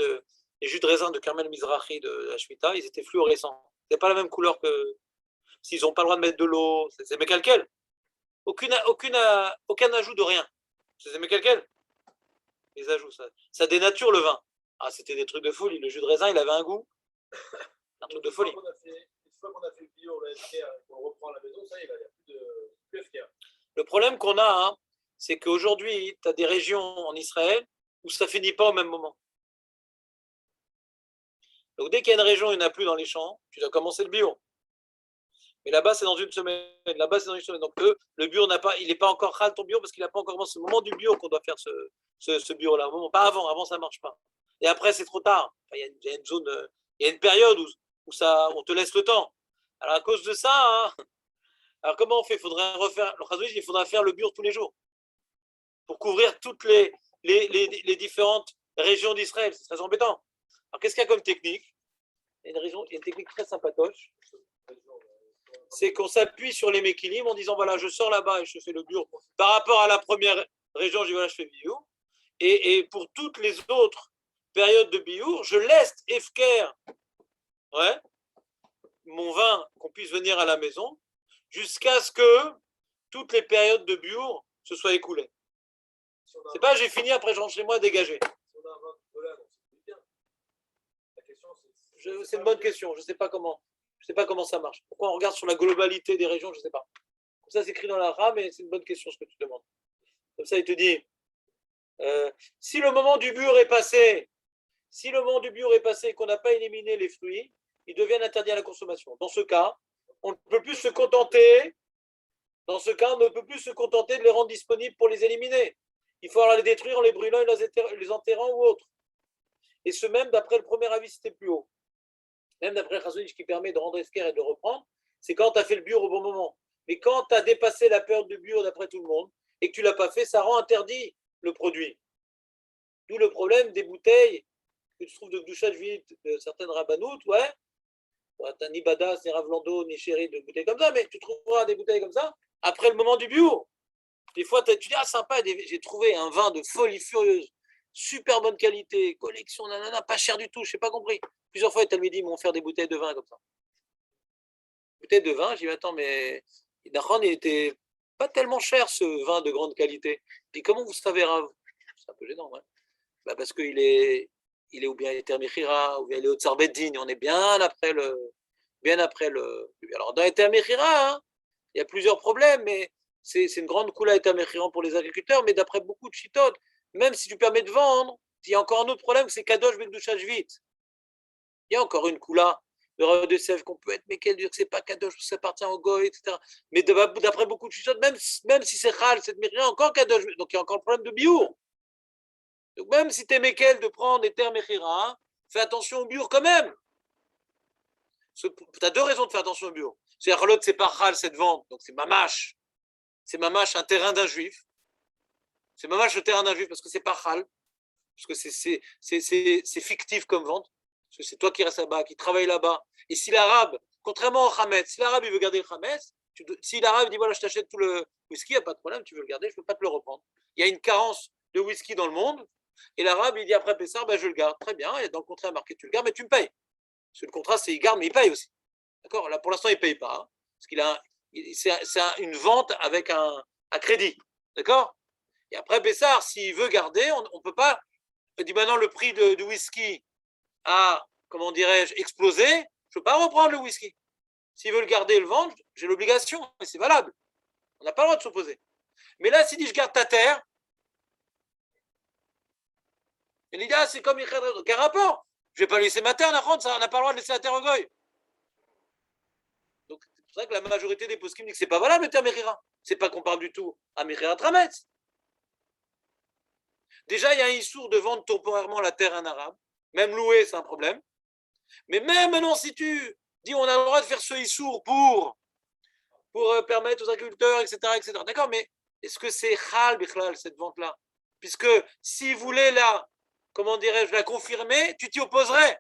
les jus de raisin de Carmel Mizrahi de la Shemitah, ils étaient fluorescents. C'était pas la même couleur que. S'ils n'ont pas le droit de mettre de l'eau, c'est mes calculs. Aucun ajout de rien. C'est mes calculs. Les ajouts, ça dénature le vin. Ah, c'était des trucs de folie. Le jus de raisin, il avait un goût. Un truc de folie. Une fois qu'on a fait le bio, le FKR, qu'on reprend à la maison, ça, il n'y a plus de FKR. Le problème qu'on a, hein, c'est qu'aujourd'hui, tu as des régions en Israël où ça ne finit pas au même moment. Donc dès qu'il y a une région où il n'y en a plus dans les champs, tu dois commencer le bio. Mais là-bas, c'est dans une semaine. Là-bas, c'est dans une semaine. Donc eux, le bio il n'est pas encore ral ton bio parce qu'il n'a pas encore commencé. C'est le moment du bio qu'on doit faire ce bio-là. Pas avant ça ne marche pas. Et après, c'est trop tard. Enfin, il y a une zone, il y a une période où on te laisse le temps. Alors à cause de ça, hein, alors comment on fait? Il faudrait refaire, il faudra faire le bio tous les jours pour couvrir toutes les différentes régions d'Israël. C'est très embêtant. Alors qu'est-ce qu'il y a comme technique? Il y a une technique très sympatoche. C'est qu'on s'appuie sur les méquilim en disant voilà, je sors là-bas et je fais le bio. Par rapport à la première région, je dis voilà, je fais bio. Et pour toutes les autres périodes de bio, je laisse efker, ouais, mon vin, qu'on puisse venir à la maison, jusqu'à ce que toutes les périodes de bio se soient écoulées. C'est pas j'ai fini, après je rentre chez moi dégagé. C'est une bonne question, je ne sais pas comment ça marche. Pourquoi on regarde sur la globalité des régions, je ne sais pas. Comme ça, c'est écrit dans la RAM, mais c'est une bonne question ce que tu demandes. Comme ça, il te dit, si le moment du bur est passé, et qu'on n'a pas éliminé les fruits, ils deviennent interdits à la consommation. Dans ce cas, on ne peut plus se contenter. Dans ce cas, on ne peut plus se contenter de les rendre disponibles pour les éliminer. Il faut alors les détruire en les brûlant et les enterrant ou autre. Et ce même d'après le premier avis, c'était plus haut. Même d'après le Chazon Ish qui permet de rendre esquerre et de reprendre, c'est quand tu as fait le bur au bon moment. Mais quand tu as dépassé la période de bur d'après tout le monde et que tu ne l'as pas fait, ça rend interdit le produit. D'où le problème des bouteilles que tu trouves de Gdushat Vit, de certaines rabbanoutes, ouais. Tu n'as ni Badas, ni Ravlando, ni Chéri de bouteilles comme ça, mais tu trouveras des bouteilles comme ça après le moment du bio. Des fois, tu dis, ah sympa, j'ai trouvé un vin de folie furieuse, super bonne qualité, collection, nanana, pas cher du tout, je n'ai pas compris. Plusieurs fois, les Talmidim m'ont offert des bouteilles de vin comme ça. Bouteilles de vin, j'ai dit, attends, mais il était pas tellement cher ce vin de grande qualité. Puis comment vous savez, Rav? C'est un peu gênant, ouais. Bah parce qu'il est ou bien Eter Mechira, ou bien il est au Tsar Beddin, on est bien après le. Alors dans Eter Mechira, hein, il y a plusieurs problèmes, mais c'est une grande coula Eter Mechira pour les agriculteurs, mais d'après beaucoup de chitotes, même si tu permets de vendre, il y a encore un autre problème, c'est Kadosh Bekdusha Shvit. Il y a encore une coula de Rav de Sèvres qu'on peut être, mais qu'elle dit que c'est pas Kadosh, ça appartient au Goy, etc. Mais d'après beaucoup de chitotes, même si c'est Chal, c'est Mechira, encore Kadosh, donc il y a encore le problème de Biour. Donc même si tu es Mekel de prendre des terres Mechira, fais attention au bur quand même. Tu as deux raisons de faire attention au bur. C'est-à-dire l'autre, c'est pas Chal, cette vente, donc c'est Mamash. C'est Mamash, un terrain d'un juif. C'est Mamash le terrain d'un juif parce que c'est pas Chal, parce que c'est fictif comme vente. Parce que c'est toi qui restes là-bas, qui travaille là-bas. Et si l'arabe, contrairement au Hametz, si l'arabe il veut garder le Hametz, si l'arabe dit voilà, je t'achète tout le whisky, il n'y a pas de problème, tu veux le garder, je ne peux pas te le reprendre. Il y a une carence de whisky dans le monde. Et l'arabe, il dit après Pessar, ben je le garde. Très bien, et dans le contrat marqué, tu le gardes, mais tu me payes. Parce que le contrat, c'est il garde, mais il paye aussi. D'accord? Là, pour l'instant, il ne paye pas. Hein, parce c'est une vente avec un crédit. D'accord? Et après Pessar, s'il veut garder, on ne peut pas. Il dit maintenant, le prix du whisky a, comment dirais-je, explosé. Je ne peux pas reprendre le whisky. S'il veut le garder et le vendre, j'ai l'obligation. Et c'est valable. On n'a pas le droit de s'opposer. Mais là, s'il dit je garde ta terre, et l'idée, c'est comme quel rapport? Je ne vais pas laisser ma terre, on n'a pas le droit de laisser la terre au goy. Donc, c'est pour ça que la majorité des poskim dit que ce n'est pas valable le terme Mechira. Ce n'est pas qu'on parle du tout à Mechira Trametz. Déjà, il y a un issour de vendre temporairement la terre à un arabe. Même louer, c'est un problème. Mais même maintenant, si tu dis on a le droit de faire ce issour pour permettre aux agriculteurs, etc. D'accord, mais est-ce que c'est Chal, Bichlal, cette vente-là? Puisque s'ils voulaient là, comment dirais-je, la confirmer, tu t'y opposerais.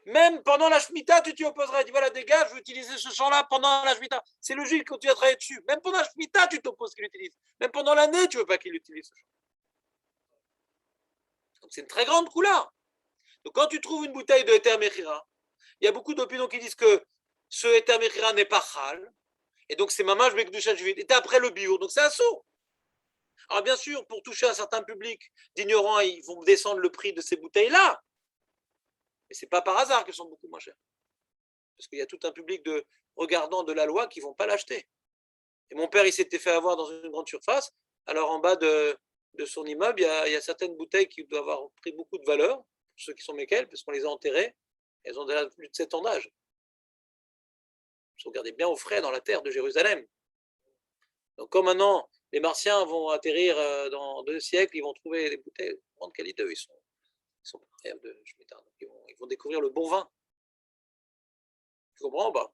Même pendant la Shemitah, tu t'y opposerais. Tu dis voilà, dégage, je vais utiliser ce champ-là pendant la Shemitah. C'est logique quand tu as travaillé dessus. Même pendant la Shemitah, tu t'opposes qu'il l'utilise. Même pendant l'année, tu ne veux pas qu'il utilise ce champ. Donc c'est une très grande couleur. Donc quand tu trouves une bouteille de Eter Mechira, il y a beaucoup d'opinions qui disent que ce Eter Mechira n'est pas Chal. Et donc c'est Mamash Bekdusha Shvit. Et après le bio, donc c'est un saut. Alors bien sûr, pour toucher un certain public d'ignorants, ils vont descendre le prix de ces bouteilles-là. Mais ce n'est pas par hasard qu'elles sont beaucoup moins chères. Parce qu'il y a tout un public de regardants de la loi qui ne vont pas l'acheter. Et mon père, il s'était fait avoir dans une grande surface. Alors, en bas de son immeuble, il y a certaines bouteilles qui doivent avoir pris beaucoup de valeur, pour ceux qui sont méquels, parce qu'on les a enterrées. Elles ont déjà plus de 7 ans d'âge. Ils sont gardés bien au frais dans la terre de Jérusalem. Donc, comme maintenant, les Martiens vont atterrir dans 2 siècles, ils vont trouver des bouteilles de grande qualité. Ils sont propriétaires de Shemitah. Ils vont découvrir le bon vin. Tu comprends ou pas?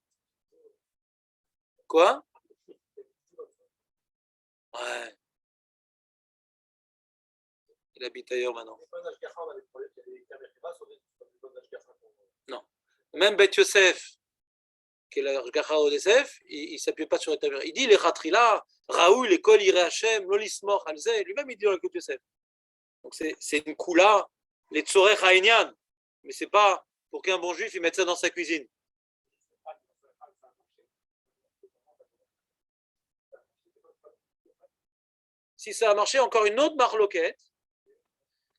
Quoi? Ouais. Il habite ailleurs maintenant. Non. Même Beth Yosef, qui est l'Ashgacha au Yosef, il ne s'appuie pas sur les tabernacles. Il dit les Khatrila, Raoul, l'école Iré Hashem, Lolismor, Alze, lui-même il dit dans le Yosef. Donc c'est une koula, les Tzorech Haïnian, mais c'est pas pour qu'un bon juif il mette ça dans sa cuisine. Si ça a marché, encore une autre marloquette,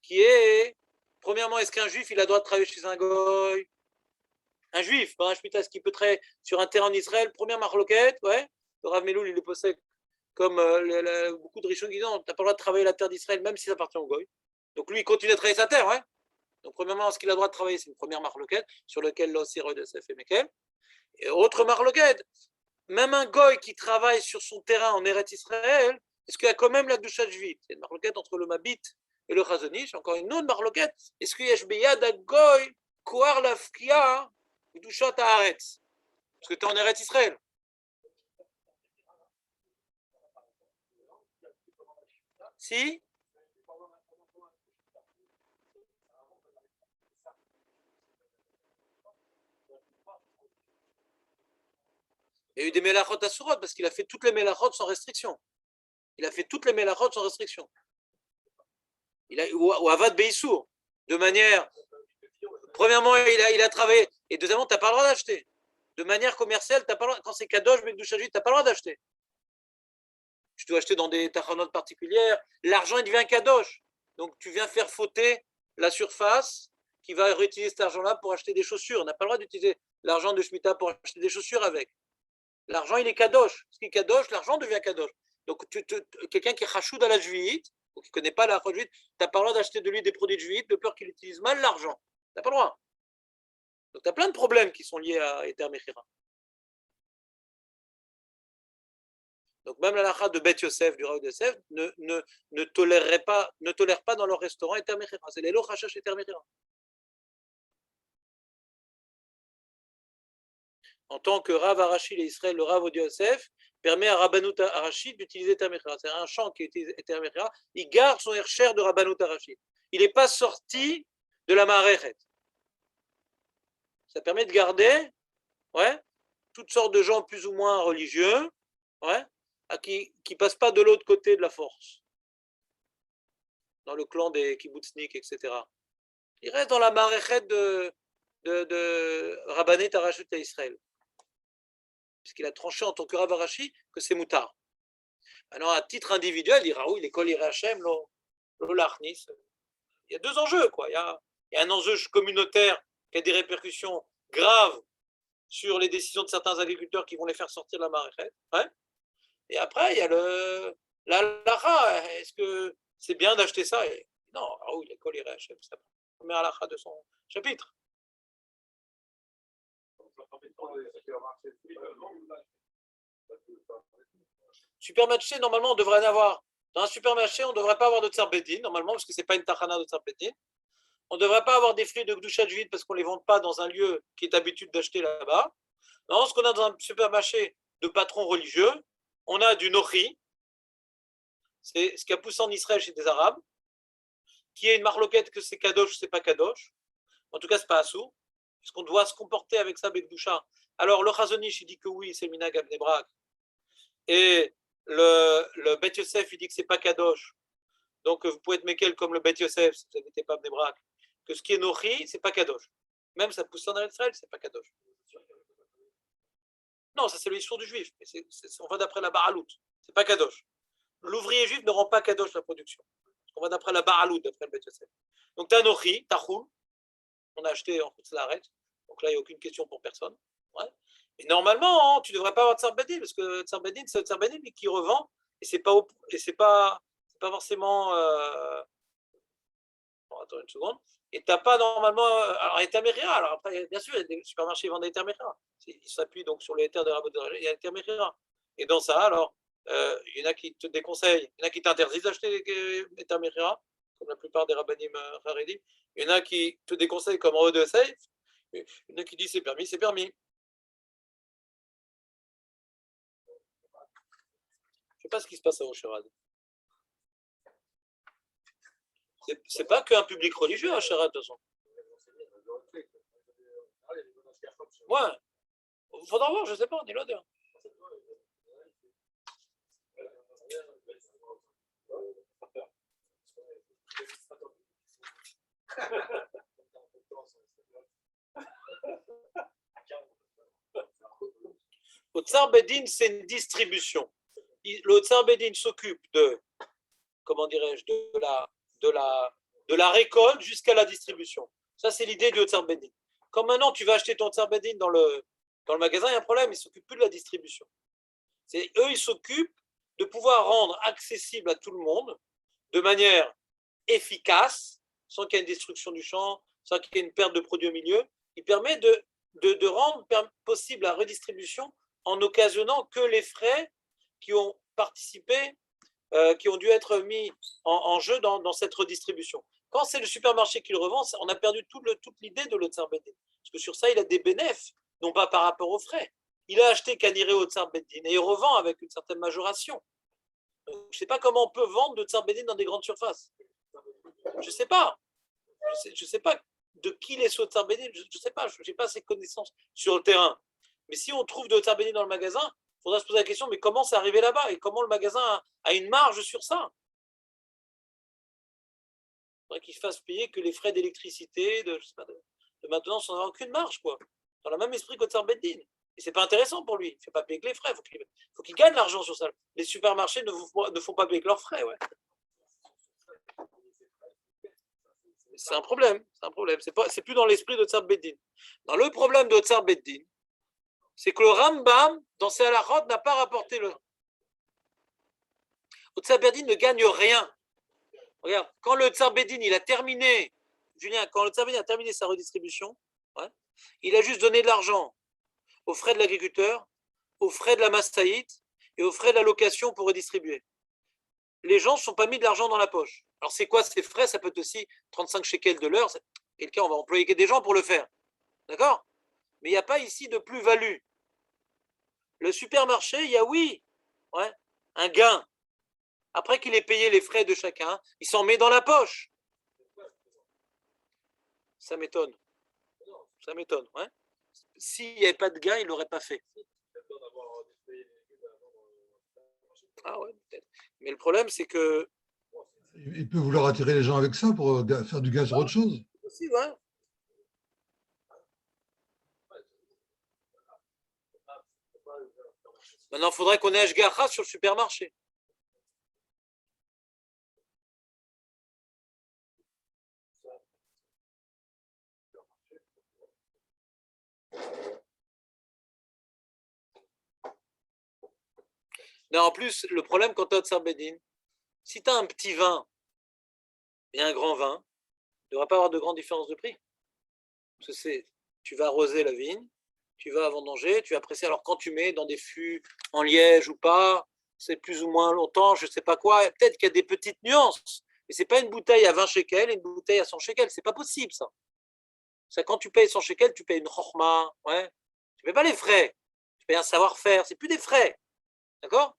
qui est, premièrement, est-ce qu'un juif il a le droit de travailler chez un goy? Un juif, pas un shmita, ce qui peut travailler sur un terrain en Israël, première marloquette, ouais, le Rav Meloul il le possède comme beaucoup de riches qui disent non, tu n'as pas le droit de travailler la terre d'Israël, même si ça appartient au goy. Donc lui, il continue à travailler sa terre, ouais. Donc premièrement, ce qu'il a le droit de travailler, c'est une première marloquette sur laquelle l'Ossir de Sef et Mekel. Et autre marloquette, même un goy qui travaille sur son terrain en Eretz Israël, est-ce qu'il y a quand même la doucha jvite? C'est une marloquette entre le Mabit et le Chazonish, encore une autre marloquette. Est-ce qu'il y a Shbeyad à goy, Kouar Lafkia, doucha Haaretz? Parce que tu es en Eretz Israël. Si? Il y a eu des Melachot à Surot parce qu'il a fait toutes les Melachot sans restriction. Il a fait toutes les Melachot sans restriction. Ou Avad Beissour. De manière. Premièrement, il a travaillé. Et deuxièmement, tu n'as pas le droit d'acheter. De manière commerciale, t'as pas le droit, quand c'est Kadosh, Bekdouchajit, tu n'as pas le droit d'acheter. Tu dois acheter dans des tachanotes particulières. L'argent, il devient Kadosh. Donc, tu viens faire fauter la surface qui va réutiliser cet argent-là pour acheter des chaussures. On n'a pas le droit d'utiliser l'argent de Shemitah pour acheter des chaussures avec. L'argent, il est Kadosh. Ce qui est Kadosh, l'argent devient Kadosh. Donc, quelqu'un qui est Chachoud à la juillet, ou qui ne connaît pas la juillet, tu n'as pas le droit d'acheter de lui des produits de juillet de peur qu'il utilise mal l'argent. Tu n'as pas le droit. Donc, tu as plein de problèmes qui sont liés à Eter Mechira. Donc, même la lacha de Beth Yosef, du Rav Yosef, ne tolère pas dans leur restaurant Eter Mechira. C'est les loch hachash Eter Mechira. En tant que Rav Arashi et Israël, le Rav Yosef permet à Rabbanut Arashi d'utiliser Eter Mechira. C'est un champ qui utilise Eter Mechira. Il garde son hercher de Rabbanut Arashi. Il n'est pas sorti de la Marechet. Ça permet de garder, ouais, toutes sortes de gens plus ou moins religieux, ouais, qui ne passent pas de l'autre côté de la force, dans le clan des kibbutzniks, etc. Il reste dans la maréchette de Rabbané Tarashut à Israël, puisqu'il a tranché en tant que Rav Arashi que c'est moutard. Maintenant, à titre individuel, il dira oui, l'école Iré Hashem, l'Olachnis. Il y a deux enjeux, quoi. Il y a un enjeu communautaire qui a des répercussions graves sur les décisions de certains agriculteurs qui vont les faire sortir de la maréchette. Ouais. Et après, il y a la halakha. Est-ce que c'est bien d'acheter ça? Et non, oui, l'école Iré Hashem, c'est la première halakha de son chapitre. Supermarché, normalement, on devrait en avoir. Dans un supermarché, on ne devrait pas avoir de tsar bedin, normalement, parce que ce n'est pas une tachana de tsar bedin. On ne devrait pas avoir des fruits de gdoucha juive parce qu'on ne les vend pas dans un lieu qui est habitude d'acheter là-bas. Non, ce qu'on a dans un supermarché de patrons religieux, on a du nochi, c'est ce qui a poussé en Israël chez des Arabes, qui est une marloquette que c'est kadosh, c'est pas kadosh. En tout cas, c'est pas assou. Est-ce qu'on doit se comporter avec ça, Bekdoucha? Alors, le Chazonish, il dit que oui, c'est le minag Abnebrak. Et le Beth Yosef, il dit que c'est pas kadosh. Donc, vous pouvez être mekel comme le Beth Yosef, si vous n'habitez pas Abnebrak. Que ce qui est nochi, c'est pas kadosh. Même ça pousse en Israël, c'est pas kadosh. Non, ça c'est l'histoire du juif. Mais on va d'après la Baalout. C'est pas kadosh. L'ouvrier juif ne rend pas kadosh la production. On va d'après la Baalout, d'après le Beth Yosef. Donc, t'as nochi, tachoul. On a acheté en Khutzlaret. Donc là, il n'y a aucune question pour personne. Ouais. Mais normalement, hein, tu ne devrais pas avoir de Tsar Bedin, parce que Tsar Bedin, c'est le Tsar Bedin qui revend, et c'est pas forcément. Bon, attends une seconde. Et tu n'as pas normalement. Alors, les Tamériras, alors après, bien sûr, il y a des supermarchés qui vendent des Tamériras. Ils s'appuient donc sur les terres de Rabot, il y a les Tamériras. Et dans ça, alors, il y en a qui te déconseillent, il y en a qui t'interdisent d'acheter les Tamériras, comme la plupart des Rabbanim Haredi. Il y en a qui te déconseillent comme Roi de Seif. Il y en a qui disent c'est permis, c'est permis. Je ne sais pas ce qui se passe à Osherad. C'est pas qu'un public religieux à Osherad, de toute façon. Ouais. Il faudra voir, je ne sais pas, dis-le. Le Tsar Bedin, c'est une distribution. Le Tsar Bedin s'occupe de, comment dirais-je, de la récolte jusqu'à la distribution. Ça, c'est l'idée du Tsar Bedin. Comme maintenant, tu vas acheter ton Tsar Bedin dans le magasin, il y a un problème, ils ne s'occupent plus de la distribution. Eux, ils s'occupent de pouvoir rendre accessible à tout le monde de manière efficace, sans qu'il y ait une destruction du champ, sans qu'il y ait une perte de produits au milieu. Il permet de rendre possible la redistribution en occasionnant que les frais qui ont participé, qui ont dû être mis en jeu dans cette redistribution. Quand c'est le supermarché qui le revend, on a perdu toute l'idée de l'Otsar Beddin. Parce que sur ça, il a des bénéfices, non pas par rapport aux frais. Il a acheté Kaniré au Tsar Beddin et il revend avec une certaine majoration. Je ne sais pas comment on peut vendre de Tsar Beddin dans des grandes surfaces. Je ne sais pas. Je sais pas de qui les sauts de Tsar Beddin. Je ne sais pas. Je n'ai pas ces connaissances sur le terrain. Mais si on trouve de Tsar Beddin dans le magasin, il faudra se poser la question, mais comment c'est arrivé là-bas et comment le magasin a une marge sur ça? Il faudrait qu'il fasse payer que les frais d'électricité, de maintenance, on n'a aucune marge, quoi. Dans le même esprit que Tsar Beddin. Et c'est pas intéressant pour lui. Il ne fait pas payer que les frais. Il faut qu'il gagne l'argent sur ça. Les supermarchés ne font pas payer que leurs frais, ouais. C'est un problème. C'est plus dans l'esprit de Tsar Beddin. Dans le problème de Tsar Beddin, c'est que le Rambam, dans ses halachot, n'a pas rapporté le. Le Tsar Beddin ne gagne rien. Regarde, quand le Tsar Beddin il a terminé, Julien, quand le Tsar Beddin a terminé sa redistribution, ouais, il a juste donné de l'argent aux frais de l'agriculteur, aux frais de la massaïte et aux frais de la location pour redistribuer. Les gens ne se sont pas mis de l'argent dans la poche. Alors c'est quoi ces frais? Ça peut être aussi 35 shekels de l'heure. Quelqu'un, on va employer des gens pour le faire. D'accord? Mais il n'y a pas ici de plus-value. Le supermarché, il y a oui, ouais, un gain. Après qu'il ait payé les frais de chacun, il s'en met dans la poche. Ça m'étonne. Ça m'étonne, ouais. S'il n'y avait pas de gain, il ne l'aurait pas fait. Ah ouais, peut-être. Mais le problème, c'est que. Il peut vouloir attirer les gens avec ça pour faire du gaz sur autre chose. Aussi, ouais. Maintenant, il faudrait qu'on ait Ashgacha sur le supermarché. Mais en plus, le problème quand tu as Tsar Beddin, si tu as un petit vin et un grand vin, il ne devrait pas avoir de grande différence de prix. Parce que tu vas arroser la vigne, tu vas vendanger, tu vas presser. Alors quand tu mets dans des fûts en liège ou pas, c'est plus ou moins longtemps, je ne sais pas quoi. Peut-être qu'il y a des petites nuances. Mais ce n'est pas une bouteille à 20 shekels et une bouteille à 100 shekels. Ce n'est pas possible, ça. Ça, quand tu payes 100 shekels, tu payes une chorma. Ouais. Tu ne payes pas les frais. Tu payes un savoir-faire. Ce n'est plus des frais. D'accord?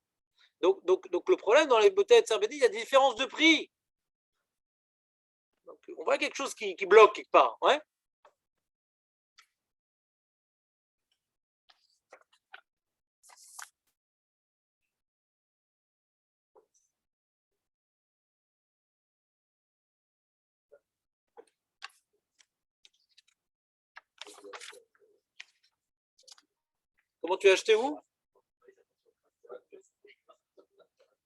Donc, le problème dans les bouteilles de Tsar Beddin, il y a des différences de prix. Donc, on voit quelque chose qui bloque quelque part. Ouais. Comment tu as acheté où?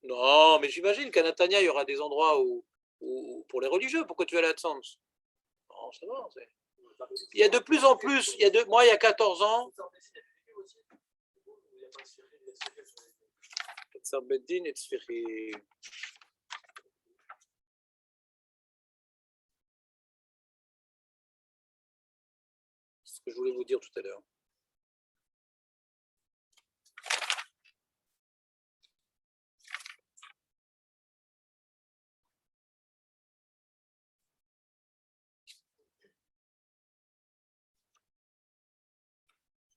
Non, mais j'imagine qu'à Natania, il y aura des endroits où pour les religieux. Pourquoi tu vas aller à Tzans? Non, ça va. Il y a de plus en plus. Moi, il y a 14 ans. Ketzer Beddin et Tzfirim. C'est ce que je voulais vous dire tout à l'heure.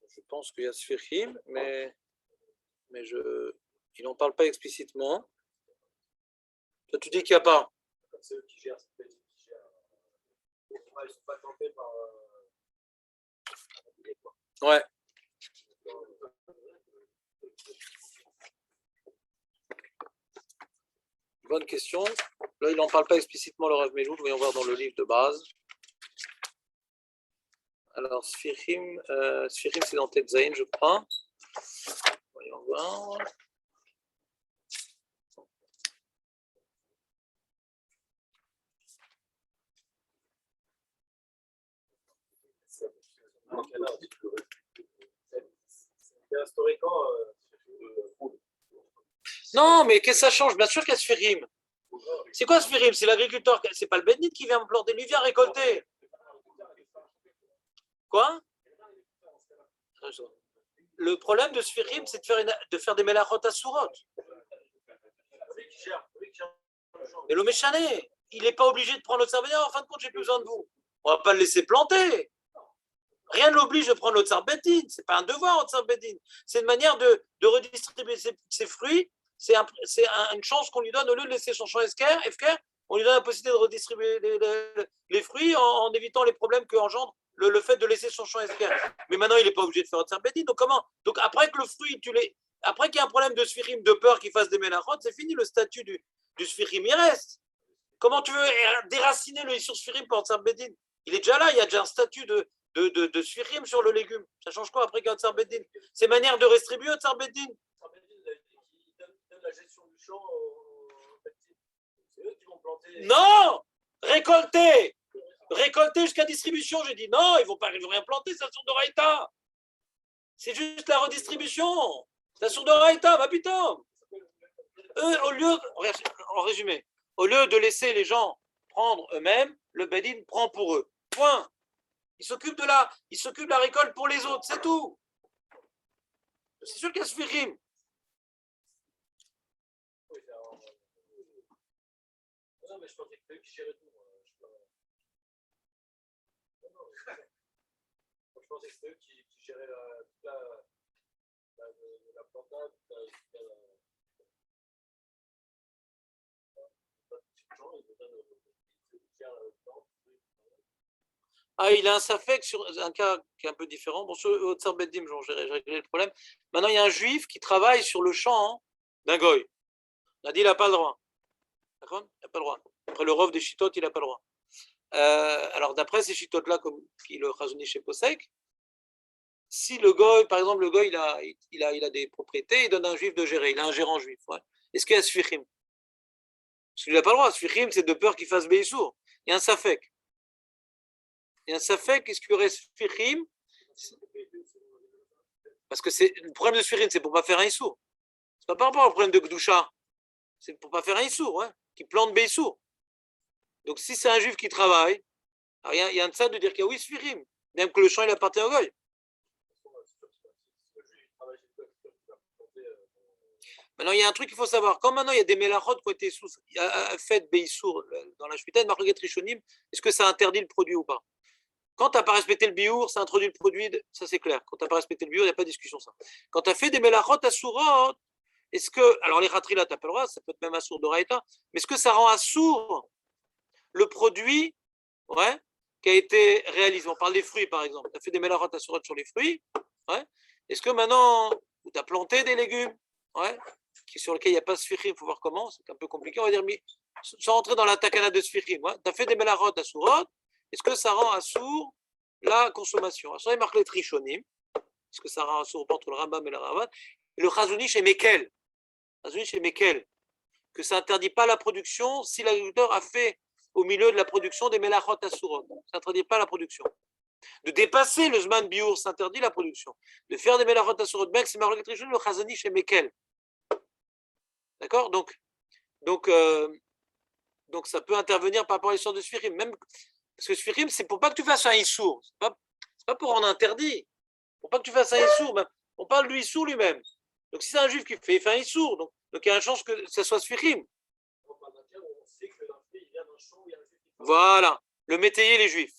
Je pense qu'il y a Sfirim, mais il n'en parle pas explicitement. Toi, tu dis qu'il n'y a pas. C'est eux qui gèrent, c'est eux qui gèrent. Ils ne sont pas tentés par. Ouais. Bonne question. Là, il n'en parle pas explicitement, le Rav Meloul. Voyons voir dans le livre de base. Alors, Sfirim, c'est dans Tetzaïn, je crois. Voyons voir. C'est historiquement. Non, mais qu'est-ce que ça change? Bien sûr qu'il y a Sfirim. C'est quoi Sfirim? C'est l'agriculteur, c'est pas le Bénit qui vient planter, lui vient récolter. Quoi? Le problème de Sfirim, c'est de faire des Melachot à Sourot. Mais le Méchané, il n'est pas obligé de prendre le Tsar. En fin de compte, j'ai plus besoin de vous. On ne va pas le laisser planter. Rien ne l'oblige de prendre le Tsar Beddin. Ce n'est pas un devoir au Tsar Beddin. C'est une manière de redistribuer ses fruits. C'est une chance qu'on lui donne, au lieu de laisser son champ FKR, on lui donne la possibilité de redistribuer les fruits en évitant les problèmes qu'engendre le fait de laisser son champ FKR. Mais maintenant, il n'est pas obligé de faire un Tsar Beddin. Donc comment? Donc après que le fruit, après qu'il y a un problème de Sfirim, de peur qu'il fasse des Melachot, c'est fini, le statut du Sfirim, il reste. Comment tu veux déraciner le Issur Sfirim par Tsar Beddin? Il est déjà là, il y a déjà un statut de Sfirim sur le légume. Ça change quoi après qu'il y a un Tsar Beddin? C'est manière de redistribuer au Tsar Beddin. Ils donnent la gestion du champ aux petits. C'est eux qui vont planter. Non! Récolter jusqu'à distribution. J'ai dit non, ils vont rien planter, c'est la source de Raïta. C'est juste la redistribution. C'est la source de Raïta, ma putain. Eux, en résumé, au lieu de laisser les gens prendre eux-mêmes, le Beddin prend pour eux. Point. Il s'occupe de la récolte pour les autres, c'est tout. C'est sûr qu'il y a Sfirim. Non, mais je pensais que c'est eux qui géraient tout. Je pensais que c'est eux qui géraient toute la plantade, Ah, il a un safek sur un cas qui est un peu différent. Bon, sur au Tsar Beddin, j'ai réglé le problème. Maintenant, il y a un juif qui travaille sur le champ d'un goy. On a dit il n'a pas le droit. D'accord? Il n'a pas le droit. Après le rov des chitotes, il n'a pas le droit. Alors, d'après ces chitotes-là, comme qui le Chazon Ish chez Posek, si le goy, par exemple, le goy, il a des propriétés, il donne à un juif de gérer. Il a un gérant juif. Ouais. Est-ce qu'il y a Sfichim? Parce qu'il n'a pas le droit. Sfichim, c'est de peur qu'il fasse Beissour. Il y a un safek. Il y a un safek, qu'est-ce qu'il y aurait Sfichim? Parce que le problème de Sfichim, c'est pour ne pas faire un Issour. C'est pas par rapport au problème de Gdoucha. C'est pour ne pas faire un Issour, ouais, qui plante Beissour. Donc si c'est un juif qui travaille, il y a un de ça de dire qu'il y a oui Sfichim, même que le champ il appartient au goy. Maintenant, il y a un truc qu'il faut savoir. Quand maintenant il y a des mélachot qui ont été faites Beissour dans la Shemitah de Marloguet Rishonim, est-ce que ça interdit le produit ou pas? Quand tu n'as pas respecté le biour, ça introduit le produit, ça c'est clair. Quand tu n'as pas respecté le biour, il n'y a pas de discussion ça. Quand tu as fait des mélachot à sourot, est-ce que, alors les ratrilas, tu n'as pas le droit, ça peut être même à sourd de raïta, mais est-ce que ça rend à sourd le produit, ouais, qui a été réalisé? On parle des fruits par exemple. Tu as fait des mélachot à sourot sur les fruits, ouais. Est-ce que maintenant, tu as planté des légumes, ouais, sur lesquels il n'y a pas de sfichim, il faut voir comment, c'est un peu compliqué, on va dire, mais sans rentrer dans la takana de sfichim, ouais, tu as fait des mélachot à sourot, est-ce que ça rend assourd la consommation? Alors, ça il marque les trichonim. Est-ce que ça rend assourd entre le Rambam et le Ravad? Et le Chazon Ish et Mekel. Que ça n'interdit pas la production si l'agriculteur a fait au milieu de la production des melachot assourot. Ça n'interdit pas la production. de dépasser le Zman Biour, s'interdit la production. De faire des Melachot Asurot Ben, c'est Marloquet Rishon, le Chazani chez Mekel. D'accord, donc, ça peut intervenir par rapport à l'histoire de Sfirim. Même, parce que Sfirim, c'est pour pas que tu fasses un Issour. C'est pas pour rendre interdit. Pour pas que tu fasses un Issour. Ben, on parle du Issour lui-même. Donc si c'est un juif qui fait, il fait un Issour. Donc il y a une chance que ça soit Sfirim. On parle d'un cas où on sait que l'infirme, il vient d'un champ où il y a un juif qui fait. Voilà. Le métayer, les juifs.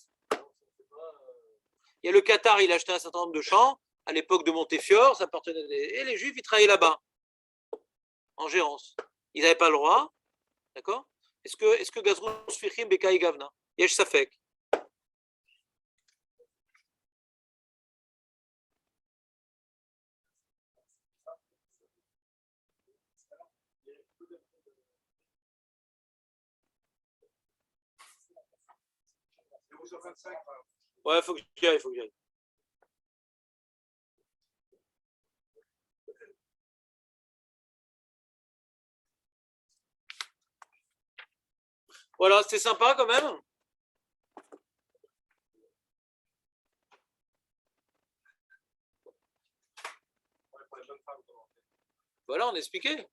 Il y a le Qatar, il a acheté un certain nombre de champs. À l'époque de Montefiore, ça appartenait et les juifs, ils travaillaient là-bas. En gérance. Ils n'avaient pas le droit. D'accord? Est-ce que Gazrou Sfirim Bekai Gavna? Yesh Safek. Ouais, il faut que j'y aille, faut que j'y aille. Voilà, c'était sympa quand même. Voilà, on a expliqué.